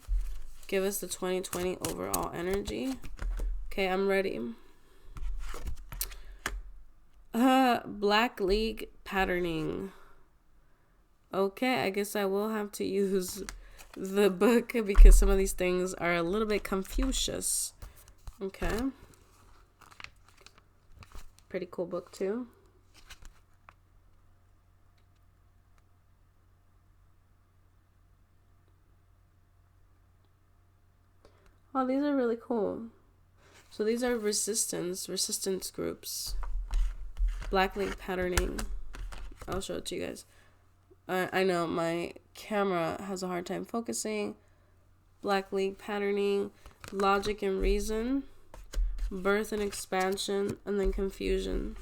Give us the 2020 overall energy. Okay, I'm ready. Black League patterning. Okay, I guess I will have to use the book because some of these things are a little bit Confucius. Okay. Pretty cool book too. Oh, these are really cool. So these are resistance groups. Black link patterning. I'll show it to you guys. I know my camera has a hard time focusing. Black link patterning, logic and reason, birth and expansion, and then confusion.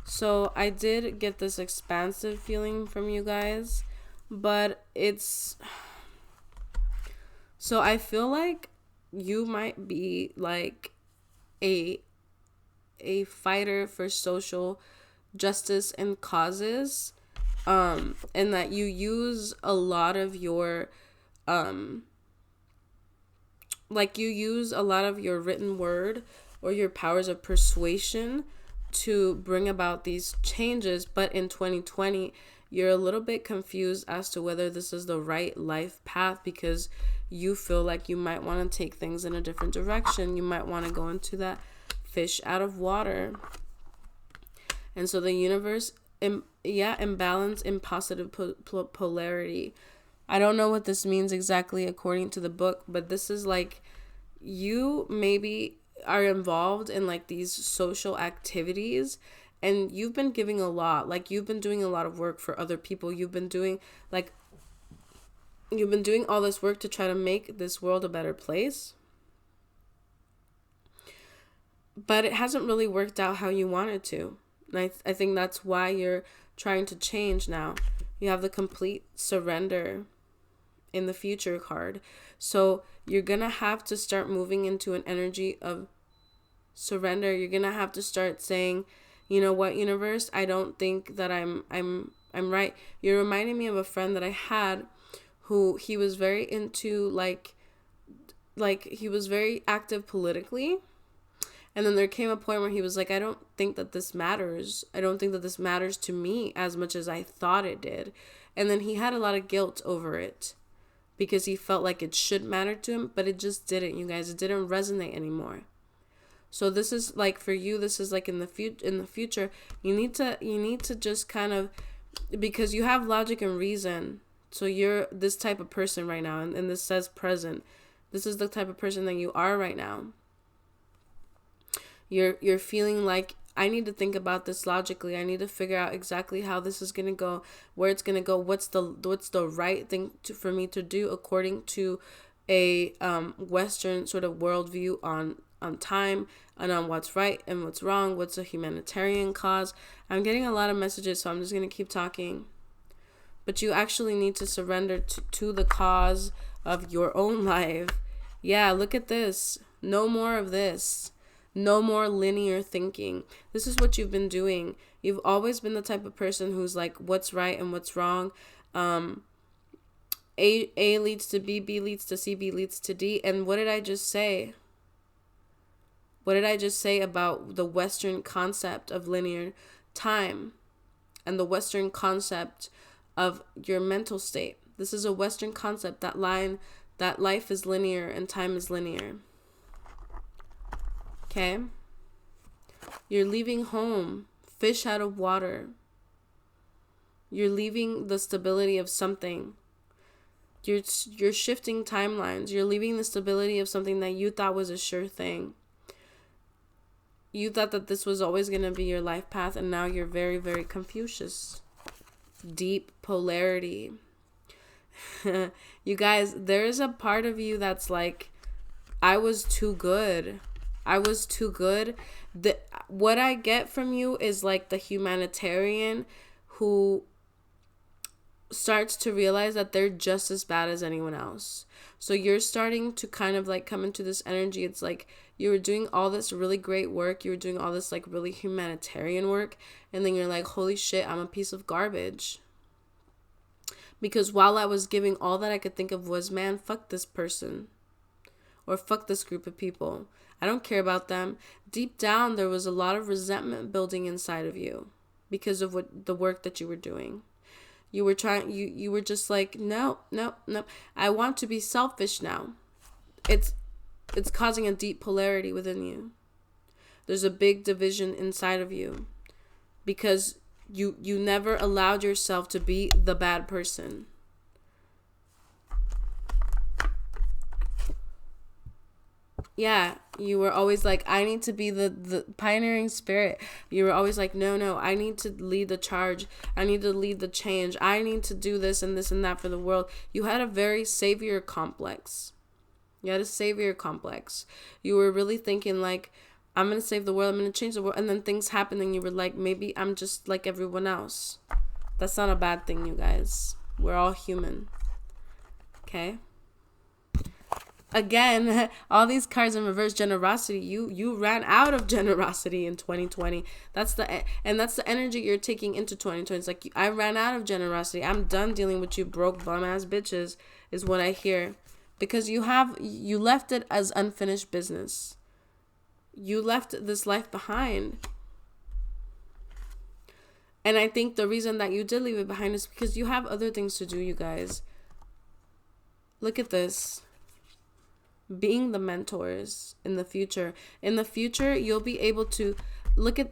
So I did get this expansive feeling from you guys, but it's... So I feel like you might be like a fighter for social justice and causes, and that you use a lot of your you use a lot of your written word or your powers of persuasion to bring about these changes, but in 2020 you're a little bit confused as to whether this is the right life path, because you feel like you might want to take things in a different direction. You might want to go into that fish out of water. And so the universe, imbalance in positive polarity. I don't know what this means exactly according to the book, but this is like you maybe are involved in like these social activities and you've been giving a lot. Like you've been doing a lot of work for other people. You've been doing all this work to try to make this world a better place. But it hasn't really worked out how you wanted to. And I think that's why you're trying to change now. You have the complete surrender in the future card. So you're going to have to start moving into an energy of surrender. You're going to have to start saying, you know what, universe, I don't think that I'm right. You're reminding me of a friend that I had who he was very into like he was very active politically. And then there came a point where he was like, I don't think that this matters. I don't think that this matters to me as much as I thought it did. And then he had a lot of guilt over it because he felt like it should matter to him, but it just didn't, you guys. It didn't resonate anymore. So this is like for you, this is like in the future, you need to just kind of, because you have logic and reason. So you're this type of person right now, and this says present. This is the type of person that you are right now. You're feeling like, I need to think about this logically. I need to figure out exactly how this is going to go, where it's going to go, what's the right thing for me to do according to a Western sort of worldview on time and on what's right and what's wrong, what's a humanitarian cause. I'm getting a lot of messages, so I'm just going to keep talking. But you actually need to surrender to the cause of your own life. Yeah, look at this. No more of this. No more linear thinking. This is what you've been doing. You've always been the type of person who's like, what's right and what's wrong. A leads to B, B leads to C, B leads to D. And what did I just say? What did I just say about the Western concept of linear time and the Western concept of your mental state? This is a Western concept, that life is linear and time is linear. Okay? You're leaving home, fish out of water. You're leaving the stability of something. You're shifting timelines. You're leaving the stability of something that you thought was a sure thing. You thought that this was always going to be your life path, and now you're very, very Confucius. Deep polarity. You guys, there is a part of you that's like, I was too good. I was too good. What I get from you is like the humanitarian who starts to realize that they're just as bad as anyone else. So you're starting to kind of like come into this energy. It's like you were doing all this really great work. You were doing all this like really humanitarian work. And then you're like, holy shit, I'm a piece of garbage. Because while I was giving, all that I could think of was, man, fuck this person. Or fuck this group of people. I don't care about them. Deep down, there was a lot of resentment building inside of you because of the work that you were doing. You were trying, you were just like, no, no, no. I want to be selfish now. It's causing a deep polarity within you. There's a big division inside of you because you never allowed yourself to be the bad person. Yeah, you were always like, I need to be the pioneering spirit. You were always like, no, I need to lead the charge. I need to lead the change. I need to do this and that for the world. You had a very savior complex. You had a savior complex. You were really thinking like, I'm going to save the world. I'm going to change the world. And then things happened and you were like, maybe I'm just like everyone else. That's not a bad thing, you guys. We're all human. Okay? Again, all these cards in reverse. Generosity. You ran out of generosity in 2020. That's the energy you're taking into 2020. It's like, I ran out of generosity. I'm done dealing with you broke bum ass bitches, is what I hear. Because you left it as unfinished business. You left this life behind. And I think the reason that you did leave it behind is because you have other things to do, you guys. Look at this. Being the mentors in the future. In the future, you'll be able to look at...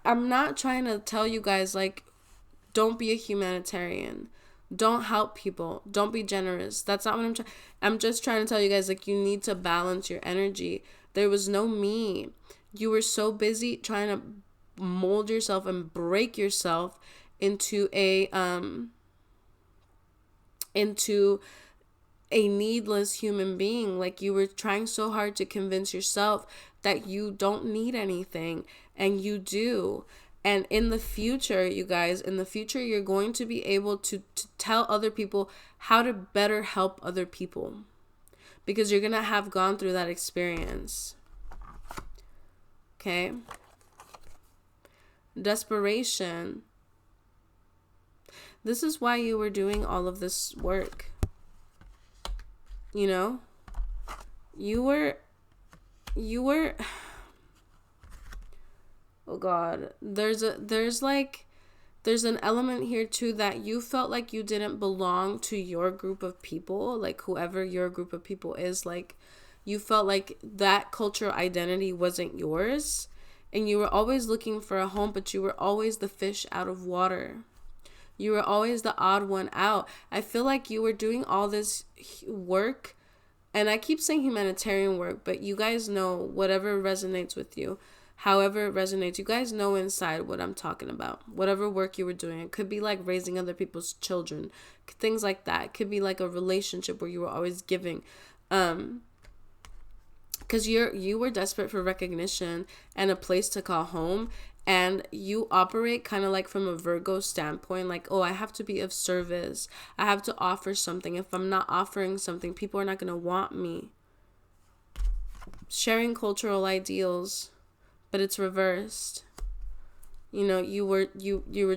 I'm not trying to tell you guys, like, don't be a humanitarian. Don't help people. Don't be generous. That's not what I'm trying... I'm just trying to tell you guys, like, you need to balance your energy. There was no me. You were so busy trying to mold yourself and break yourself into a needless human being. Like, you were trying so hard to convince yourself that you don't need anything, and you do. And in the future, you guys, you're going to be able to tell other people how to better help other people, because you're going to have gone through that experience. Okay? Desperation. This is why you were doing all of this work. You know? You were oh God. There's an element here too that you felt like you didn't belong to your group of people, like whoever your group of people is. Like, you felt like that cultural identity wasn't yours, and you were always looking for a home, but you were always the fish out of water. You were always the odd one out. I feel like you were doing all this work, and I keep saying humanitarian work, but you guys know, whatever resonates with you, however it resonates, you guys know inside what I'm talking about. Whatever work you were doing, it could be like raising other people's children, things like that. It could be like a relationship where you were always giving, because you were desperate for recognition and a place to call home. And you operate kind of like from a Virgo standpoint, like, oh, I have to be of service. I have to offer something. If I'm not offering something, people are not going to want me. Sharing cultural ideals, but it's reversed. You know, you were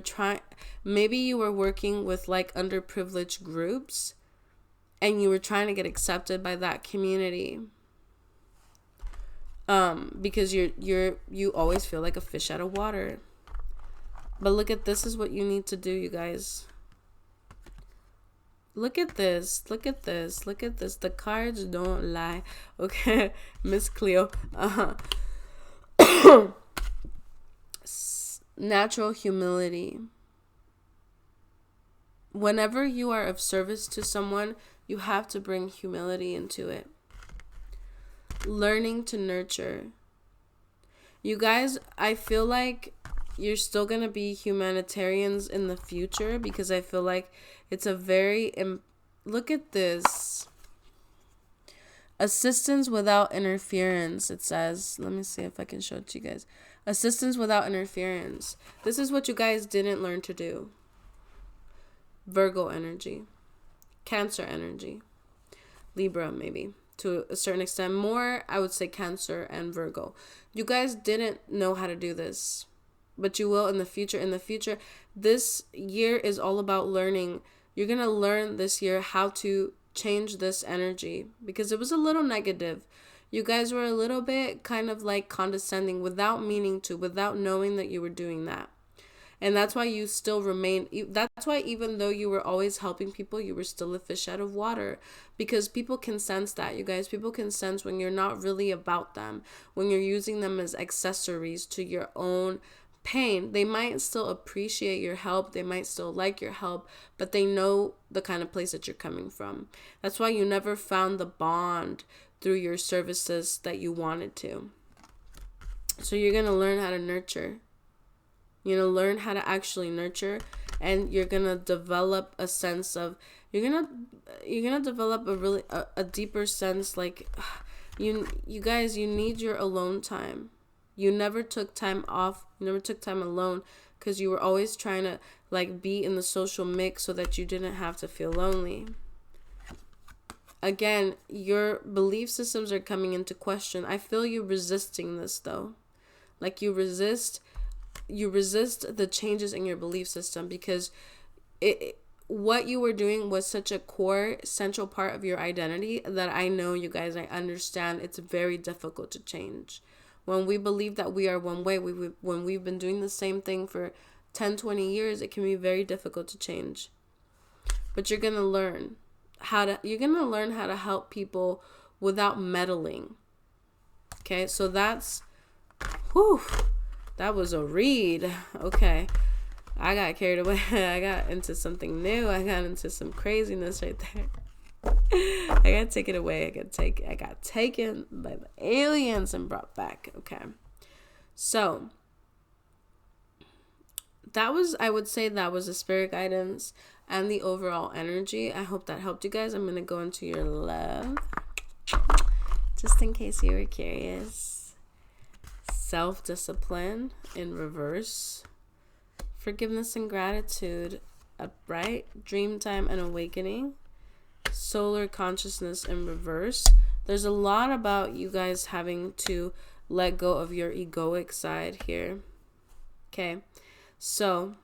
trying, maybe you were working with like underprivileged groups, and you were trying to get accepted by that community. Because you always feel like a fish out of water. But look at this, is what you need to do, you guys. Look at this. Look at this. Look at this. The cards don't lie. Okay, Miss Cleo. Natural humility. Whenever you are of service to someone, you have to bring humility into it. Learning to nurture. You guys, I feel like you're still going to be humanitarians in the future, because I feel like it's a very... look at this. Assistance without interference, it says. Let me see if I can show it to you guys. Assistance without interference. This is what you guys didn't learn to do. Virgo energy. Cancer energy. Libra, maybe. To a certain extent. More, I would say Cancer and Virgo. You guys didn't know how to do this, but you will in the future. In the future, this year is all about learning. You're going to learn this year how to change this energy, because it was a little negative. You guys were a little bit kind of like condescending without meaning to, without knowing that you were doing that. And that's why you still remain, that's why even though you were always helping people, you were still a fish out of water, because people can sense that, you guys. People can sense when you're not really about them, when you're using them as accessories to your own pain. They might still appreciate your help, they might still like your help, but they know the kind of place that you're coming from. That's why you never found the bond through your services that you wanted to. So you're going to learn how to nurture. You're going to learn how to actually nurture, and you're going to develop a sense of, you're going to develop a really a deeper sense, like you guys, you need your alone time. You never took time off. You never took time alone because you were always trying to like be in the social mix so that you didn't have to feel lonely. Again, your belief systems are coming into question. I feel you resisting this though. Like you resist the changes in your belief system, because what you were doing was such a core, central part of your identity that I know, you guys, I understand it's very difficult to change. When we believe that we are one way, when we've been doing the same thing for 10, 20 years, it can be very difficult to change. But you're going to learn how to help people without meddling. Okay, so that was a read. Okay, I got carried away. I got into something new. I got into some craziness right there. I gotta take it away. I got taken by the aliens and brought back. Okay, so I would say that was the spirit guidance and the overall energy. I hope that helped you guys. I'm gonna go into your love, just in case you were curious. Self-discipline in reverse, forgiveness and gratitude upright, dream time and awakening, solar consciousness in reverse. There's a lot about you guys having to let go of your egoic side here. Okay, so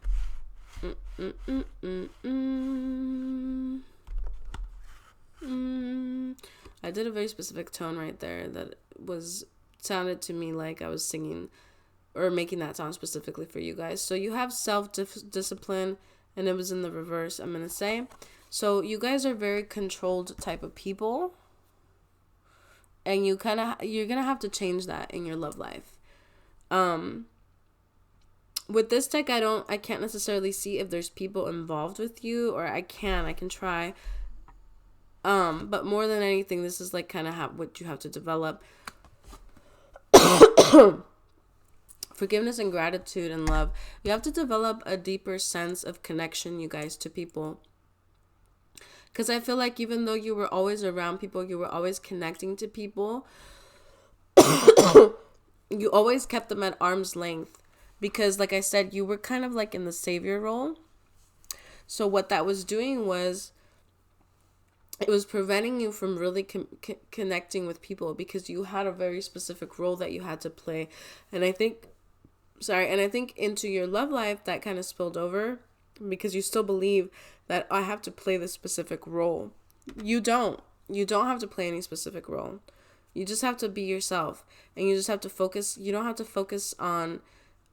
I did a very specific tone right there that sounded to me like I was singing or making that sound specifically for you guys. So you have self-discipline, and it was in the reverse, I'm gonna say. So you guys are very controlled type of people, and you're gonna have to change that in your love life. With this deck, I can't necessarily see if there's people involved with you, or I can try. But more than anything, this is like kind of what you have to develop. Forgiveness and gratitude and love. You have to develop a deeper sense of connection, you guys, to people. Because I feel like even though you were always around people, you were always connecting to people, you always kept them at arm's length. Because like I said, you were kind of like in the savior role. So what that was doing was, it was preventing you from really connecting with people, because you had a very specific role that you had to play. And I think into your love life, that kind of spilled over, because you still believe that I have to play this specific role. You don't have to play any specific role. You just have to be yourself, and you just have to focus. You don't have to focus on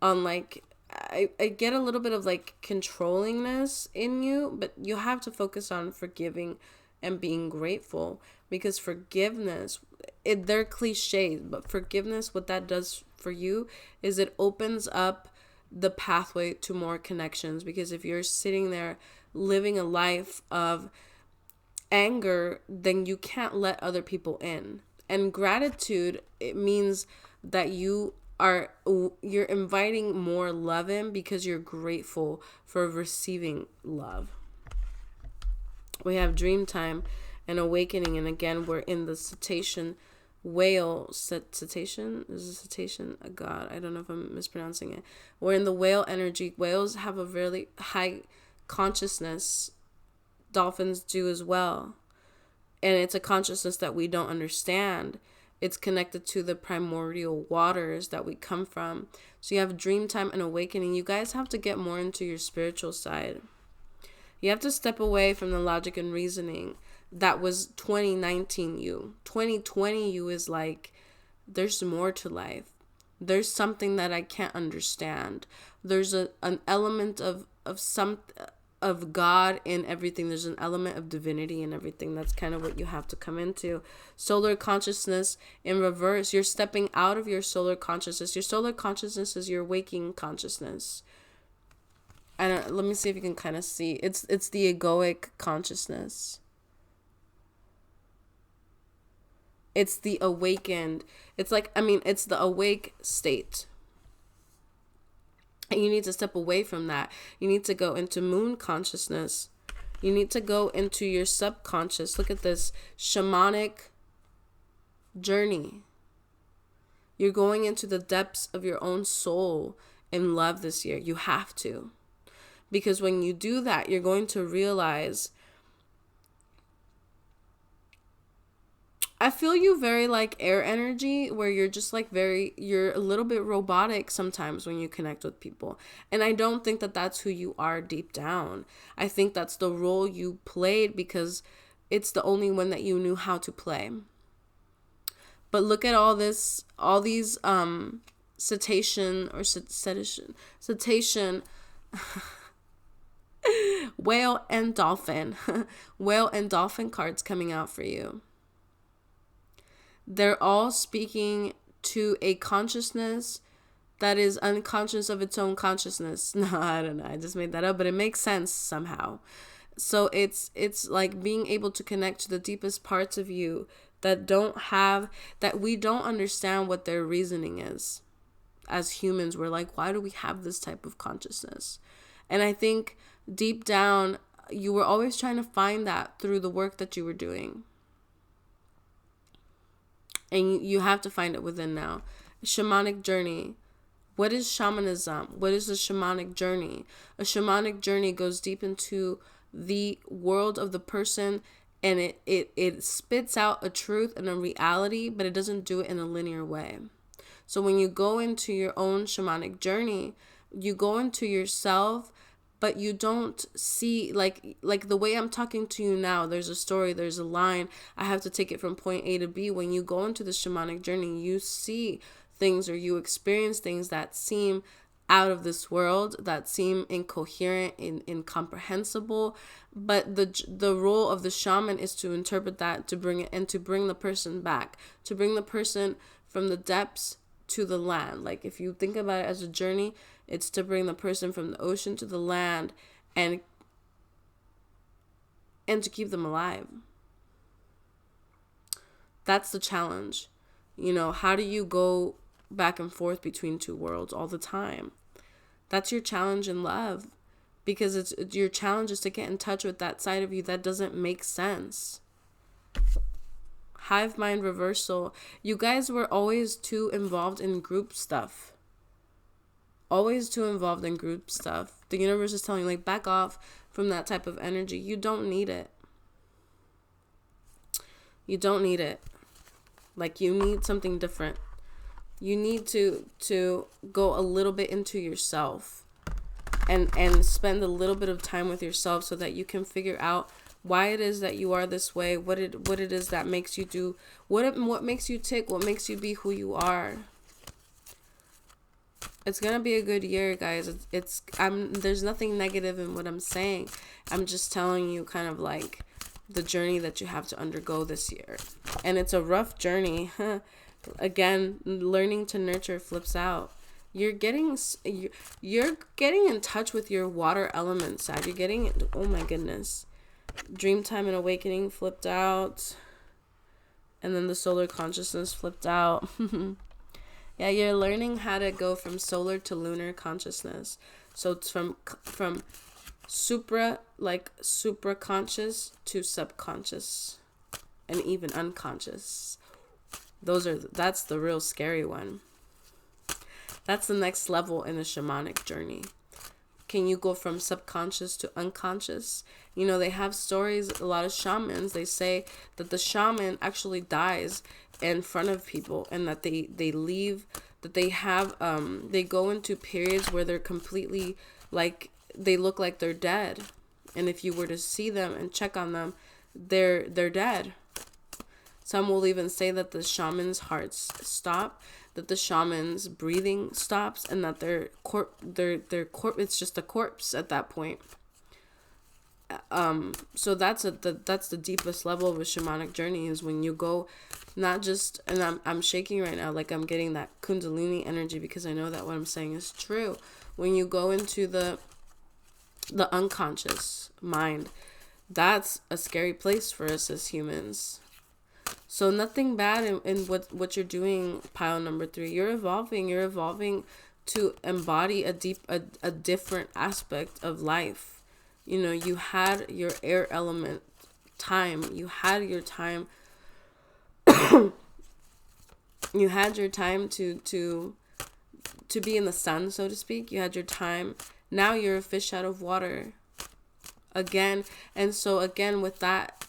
like, I get a little bit of like controllingness in you, but you have to focus on forgiving and being grateful, because forgiveness, they're cliches, but forgiveness, what that does for you is it opens up the pathway to more connections. Because if you're sitting there living a life of anger, then you can't let other people in. And gratitude, it means that you're inviting more love in, because you're grateful for receiving love. We have dream time and awakening, and again, we're in the cetacean whale. Cetacean? Is a cetacean a god? I don't know if I'm mispronouncing it. We're in the whale energy. Whales have a really high consciousness. Dolphins do as well. And it's a consciousness that we don't understand. It's connected to the primordial waters that we come from. So you have dream time and awakening. You guys have to get more into your spiritual side. You have to step away from the logic and reasoning. That was 2019 you. 2020 you is like, there's more to life. There's something that I can't understand. There's an element of God in everything. There's an element of divinity in everything. That's kind of what you have to come into. Solar consciousness in reverse. You're stepping out of your solar consciousness. Your solar consciousness is your waking consciousness. Let me see if you can kind of see. It's the egoic consciousness. It's the awakened. It's like, it's the awake state. And you need to step away from that. You need to go into moon consciousness. You need to go into your subconscious. Look at this shamanic journey. You're going into the depths of your own soul in love this year. You have to. Because when you do that, you're going to realize, I feel you very like air energy, where you're just like you're a little bit robotic sometimes when you connect with people. And I don't think that that's who you are deep down. I think that's the role you played because it's the only one that you knew how to play. But look at all these cetacean whale and dolphin cards coming out for you. They're all speaking to a consciousness that is unconscious of its own consciousness. No, I don't know. I just made that up, but it makes sense somehow. So it's like being able to connect to the deepest parts of you that we don't understand what their reasoning is. As humans, we're like, why do we have this type of consciousness? And I think deep down, you were always trying to find that through the work that you were doing. And you have to find it within now. Shamanic journey. What is shamanism? What is a shamanic journey? A shamanic journey goes deep into the world of the person, and it spits out a truth and a reality, but it doesn't do it in a linear way. So when you go into your own shamanic journey, you go into yourself, but you don't see, like the way I'm talking to you now, there's a story, there's a line, I have to take it from point A to B. When you go into the shamanic journey, you see things, or you experience things that seem out of this world, that seem incoherent, incomprehensible. But the role of the shaman is to interpret that, to bring it, and to bring the person back, to bring the person from the depths to the land. Like if you think about it as a journey, it's to bring the person from the ocean to the land and to keep them alive. That's the challenge. How do you go back and forth between two worlds all the time? That's your challenge in love, because your challenge is to get in touch with that side of you that doesn't make sense. Hive mind reversal. You guys were always too involved in group stuff. Always too involved in group stuff. The universe is telling you, back off from that type of energy. You don't need it. You don't need it. You need something different. You need to go a little bit into yourself and spend a little bit of time with yourself so that you can figure out why it is that you are this way, what it is that makes you do, what makes you tick, what makes you be who you are. It's gonna be a good year, guys. There's nothing negative in what I'm saying. I'm just telling you kind of like the journey that you have to undergo this year. And it's a rough journey. Again, learning to nurture flips out. You're getting in touch with your water element side. You're getting, oh my goodness. Dreamtime and awakening flipped out. And then the solar consciousness flipped out. Yeah, you're learning how to go from solar to lunar consciousness. So it's from supra conscious to subconscious and even unconscious. That's the real scary one. That's the next level in the shamanic journey. Can you go from subconscious to unconscious? They have stories, a lot of shamans, they say that the shaman actually dies in front of people, and that they leave, that they have, they go into periods where they're completely, they look like they're dead. And if you were to see them and check on them, they're dead. Some will even say that the shaman's hearts stop, that the shaman's breathing stops, and that their it's just a corpse at that point. So that's the deepest level of a shamanic journey, is when you go, not just, and I'm shaking right now, like I'm getting that kundalini energy, because I know that what I'm saying is true. When you go into the unconscious mind, that's a scary place for us as humans. So nothing bad in what you're doing, pile number 3. You're evolving to embody a different aspect of life. You know, you had your air element time. You had your time. You had your time to be in the sun, so to speak. You had your time. Now you're a fish out of water. Again. And so again, with that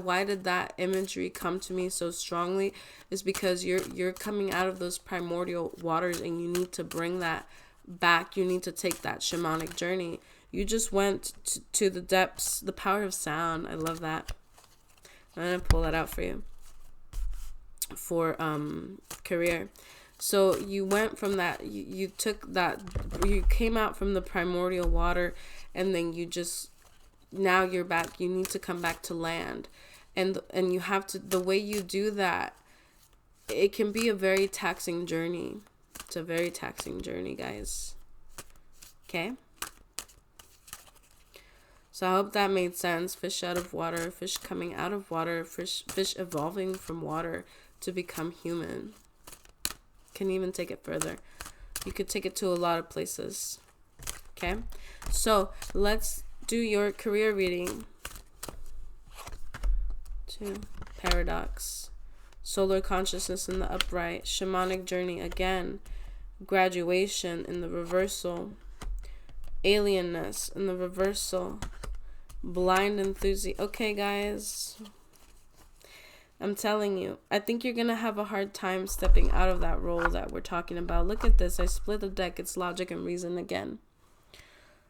why did that imagery come to me so strongly, is because you're coming out of those primordial waters, and you need to bring that back. You need to take that shamanic journey. You just went to the depths, the power of sound. I love that. I'm gonna pull that out for you for career. So you went from that, you took that, you came out from the primordial water, and then you just, now you're back. You need to come back to land, and you have to, the way you do that, it can be a very taxing journey. It's a very taxing journey, guys. Okay, so I hope that made sense. Fish out of water, fish coming out of water, fish evolving from water to become human. Can even take it further. You could take it to a lot of places. Okay, so let's do your career reading. 2, paradox, solar consciousness in the upright, shamanic journey again, graduation in the reversal, alienness in the reversal, blind enthusiasm. Okay, guys, I'm telling you, I think you're gonna have a hard time stepping out of that role that we're talking about. Look at this. I split the deck. It's logic and reason again.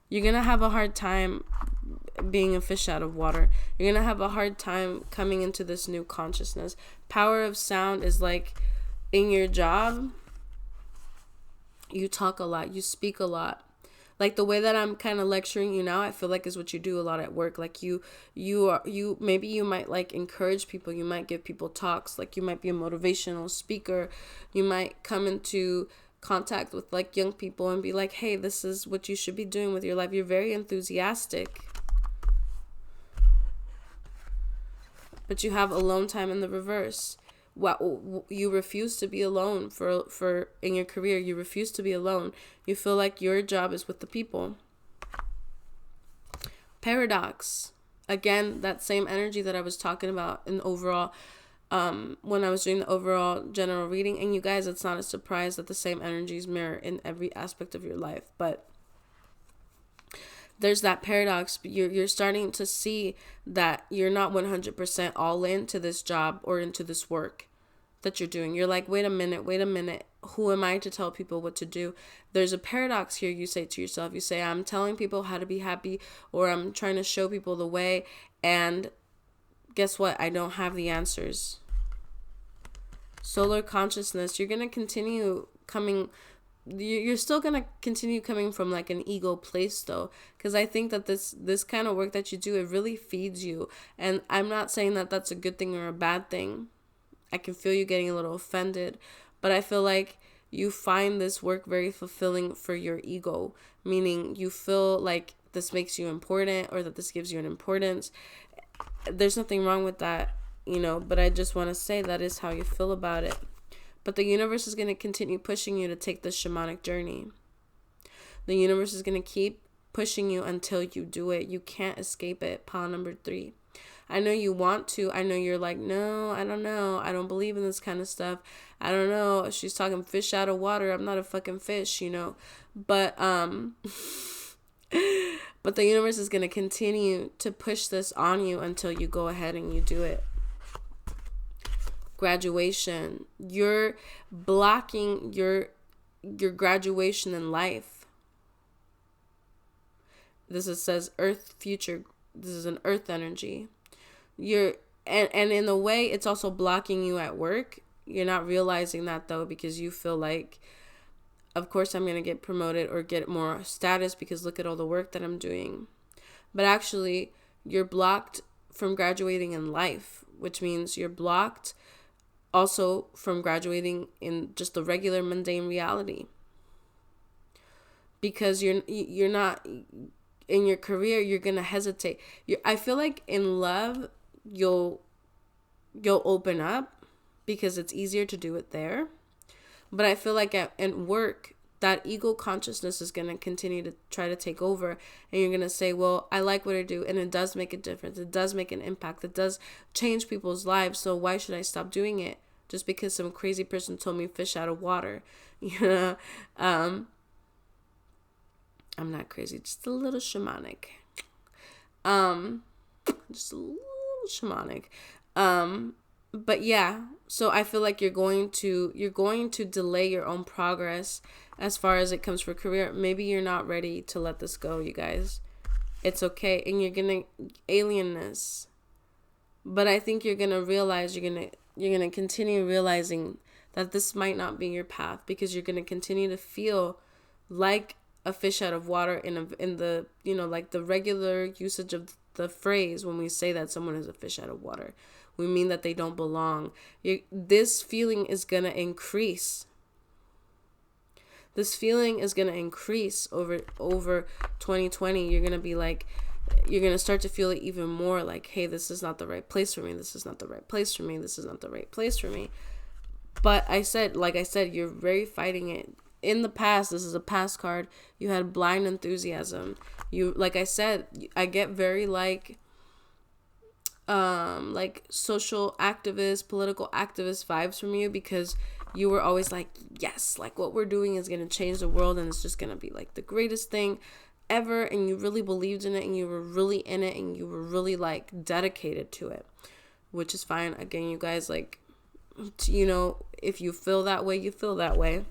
You're gonna have a hard time being a fish out of water. You're gonna have a hard time coming into this new consciousness. Power of sound is like, in your job, you talk a lot, you speak a lot. Like the way that I'm kind of lecturing you now, I feel like is what you do a lot at work. Like you maybe you might like encourage people. You might give people talks. Like you might be a motivational speaker. You might come into contact with like young people and be like, hey, this is what you should be doing with your life. You're very enthusiastic. But you have alone time in the reverse. Well, you refuse to be alone for in your career. You refuse to be alone. You feel like your job is with the people. Paradox. Again, that same energy that I was talking about in overall, when I was doing the overall general reading. And you guys, it's not a surprise that the same energies mirror in every aspect of your life. But there's that paradox. You're starting to see that you're not 100% all into this job or into this work that you're doing. You're like, wait a minute. Who am I to tell people what to do? There's a paradox here. You say to yourself, you say, I'm telling people how to be happy, or I'm trying to show people the way. And guess what? I don't have the answers. Solar consciousness, you're going to continue coming. You're still going to continue coming from like an ego place though, because I think that this kind of work that you do, it really feeds you. And I'm not saying that that's a good thing or a bad thing. I can feel you getting a little offended, but I feel like you find this work very fulfilling for your ego, meaning you feel like this makes you important, or that this gives you an importance. There's nothing wrong with that, but I just want to say that is how you feel about it. But the universe is going to continue pushing you to take this shamanic journey. The universe is going to keep pushing you until you do it. You can't escape it. Pile number 3. I know you want to. I know you're like, no, I don't know. I don't believe in this kind of stuff. I don't know. She's talking fish out of water. I'm not a fucking fish, But, but the universe is going to continue to push this on you until you go ahead and you do it. Graduation. You're blocking your graduation in life. Says earth future. This is an earth energy. You're and in a way, it's also blocking you at work. You're not realizing that though, because you feel like, of course, I'm going to get promoted or get more status because look at all the work that I'm doing. But actually, you're blocked from graduating in life, which means you're blocked also from graduating in just the regular mundane reality. Because you're not in your career, you're going to hesitate. I feel like in love, you'll open up because it's easier to do it there. But I feel like at work, that ego consciousness is going to continue to try to take over. And you're going to say, well, I like what I do. And it does make a difference. It does make an impact. It does change people's lives. So why should I stop doing it? Just because some crazy person told me fish out of water. You know? I'm not crazy. Just a little shamanic. Just a little shamanic. But yeah, so I feel like you're going to delay your own progress as far as it comes for career. Maybe you're not ready to let this go, you guys. It's okay. And you're going to alienness. But I think you're going to realize you're going to continue realizing that this might not be your path, because you're going to continue to feel like a fish out of water in the, like the regular usage of the phrase. When we say that someone is a fish out of water, we mean that they don't belong. This feeling is going to increase. This feeling is going to increase over 2020. You're going to be like, you're going to start to feel it even more like, hey, this is not the right place for me. This is not the right place for me. This is not the right place for me. But like I said, you're very fighting it. In the past, this is a past card, you had blind enthusiasm. Like I said, I get very like social activist, political activist vibes from you, because you were always like, yes, like what we're doing is going to change the world and it's just going to be like the greatest thing ever. And you really believed in it, and you were really in it, and you were really like dedicated to it, which is fine. Again, you guys, like, if you feel that way, you feel that way.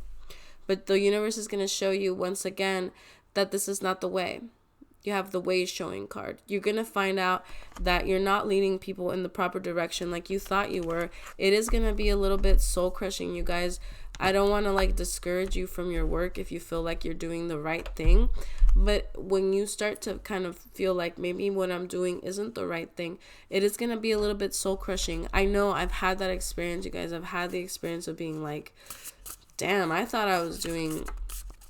But the universe is going to show you once again that this is not the way. You have the way showing card. You're going to find out that you're not leading people in the proper direction like you thought you were. It is going to be a little bit soul crushing, you guys. I don't want to like discourage you from your work if you feel like you're doing the right thing. But when you start to kind of feel like maybe what I'm doing isn't the right thing, it is going to be a little bit soul crushing. I know I've had that experience, you guys. I've had the experience of being like, damn, I thought I was doing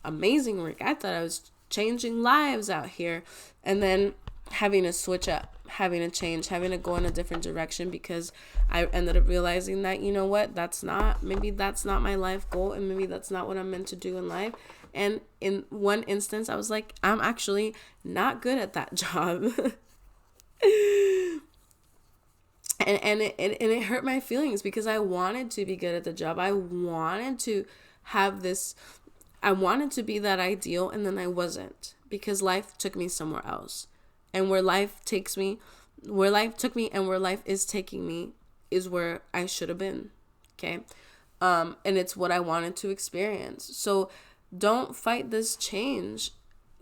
amazing work. I thought I was changing lives out here. And then having to switch up, having to change, having to go in a different direction, because I ended up realizing that, you know what, maybe that's not my life goal, and maybe that's not what I'm meant to do in life. And in one instance, I was like, I'm actually not good at that job. And it hurt my feelings, because I wanted to be good at the job. I wanted to be that ideal, and then I wasn't, because life took me somewhere else. And where life took me and where life is taking me is where I should have been. Okay. And it's what I wanted to experience. So don't fight this change.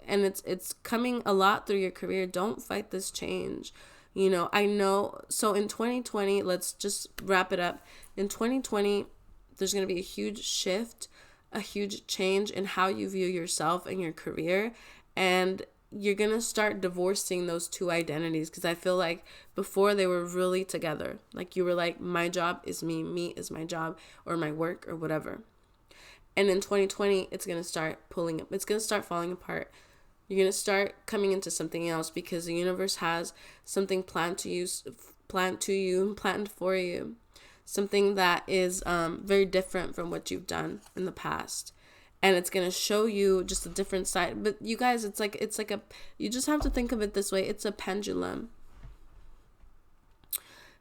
And it's coming a lot through your career. Don't fight this change. I know. So in 2020, let's just wrap it up. In 2020, there's going to be a huge shift, a huge change in how you view yourself and your career. And you're going to start divorcing those two identities, because I feel like before they were really together. Like you were like, my job is me, me is my job, or my work, or whatever. And in 2020, it's going to start pulling up. It's going to start falling apart. You're going to start coming into something else, because the universe has something planned for you. Something that is very different from what you've done in the past. And it's going to show you just a different side. But you guys, you just have to think of it this way. It's a pendulum.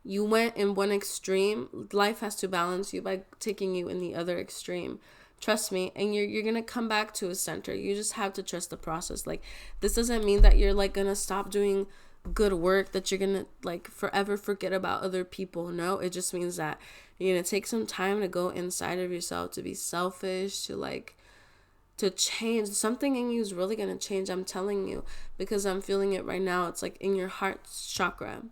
You went in one extreme. Life has to balance you by taking you in the other extreme. Trust me. And you're going to come back to a center. You just have to trust the process. Like, this doesn't mean that you're like going to stop doing good work, that you're going to like forever forget about other people. No, it just means that you're going to take some time to go inside of yourself, to be selfish, to change. Something in you is really going to change. I'm telling you, because I'm feeling it right now. It's like in your heart chakra.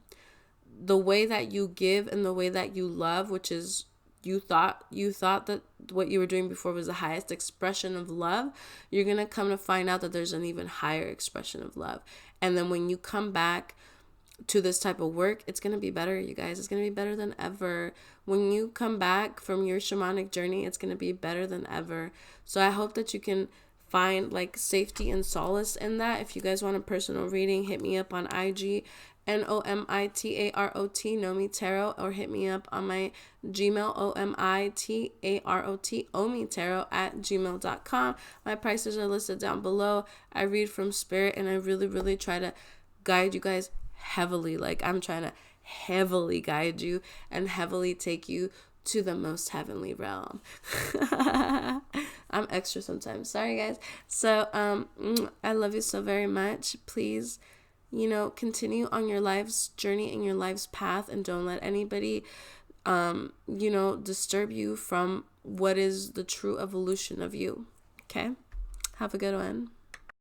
the way that you give and the way that you love, which is you thought that what you were doing before was the highest expression of love, you're going to come to find out that there's an even higher expression of love. And then when you come back to this type of work, it's going to be better, you guys. It's going to be better than ever. When you come back from your shamanic journey, it's going to be better than ever. So I hope that you can find like safety and solace in that. If you guys want a personal reading, hit me up on IG, nomitarot, nomitarot, or hit me up on my Gmail, omitarot, omitarot @gmail.com. My prices are listed down below. I read from spirit, and I really try to guide you guys heavily. Like, I'm trying to heavily guide you and heavily take you to the most heavenly realm. I'm extra sometimes. Sorry, guys. So, I love you so very much. Please, continue on your life's journey and your life's path, and don't let anybody, disturb you from what is the true evolution of you. Okay? Have a good one.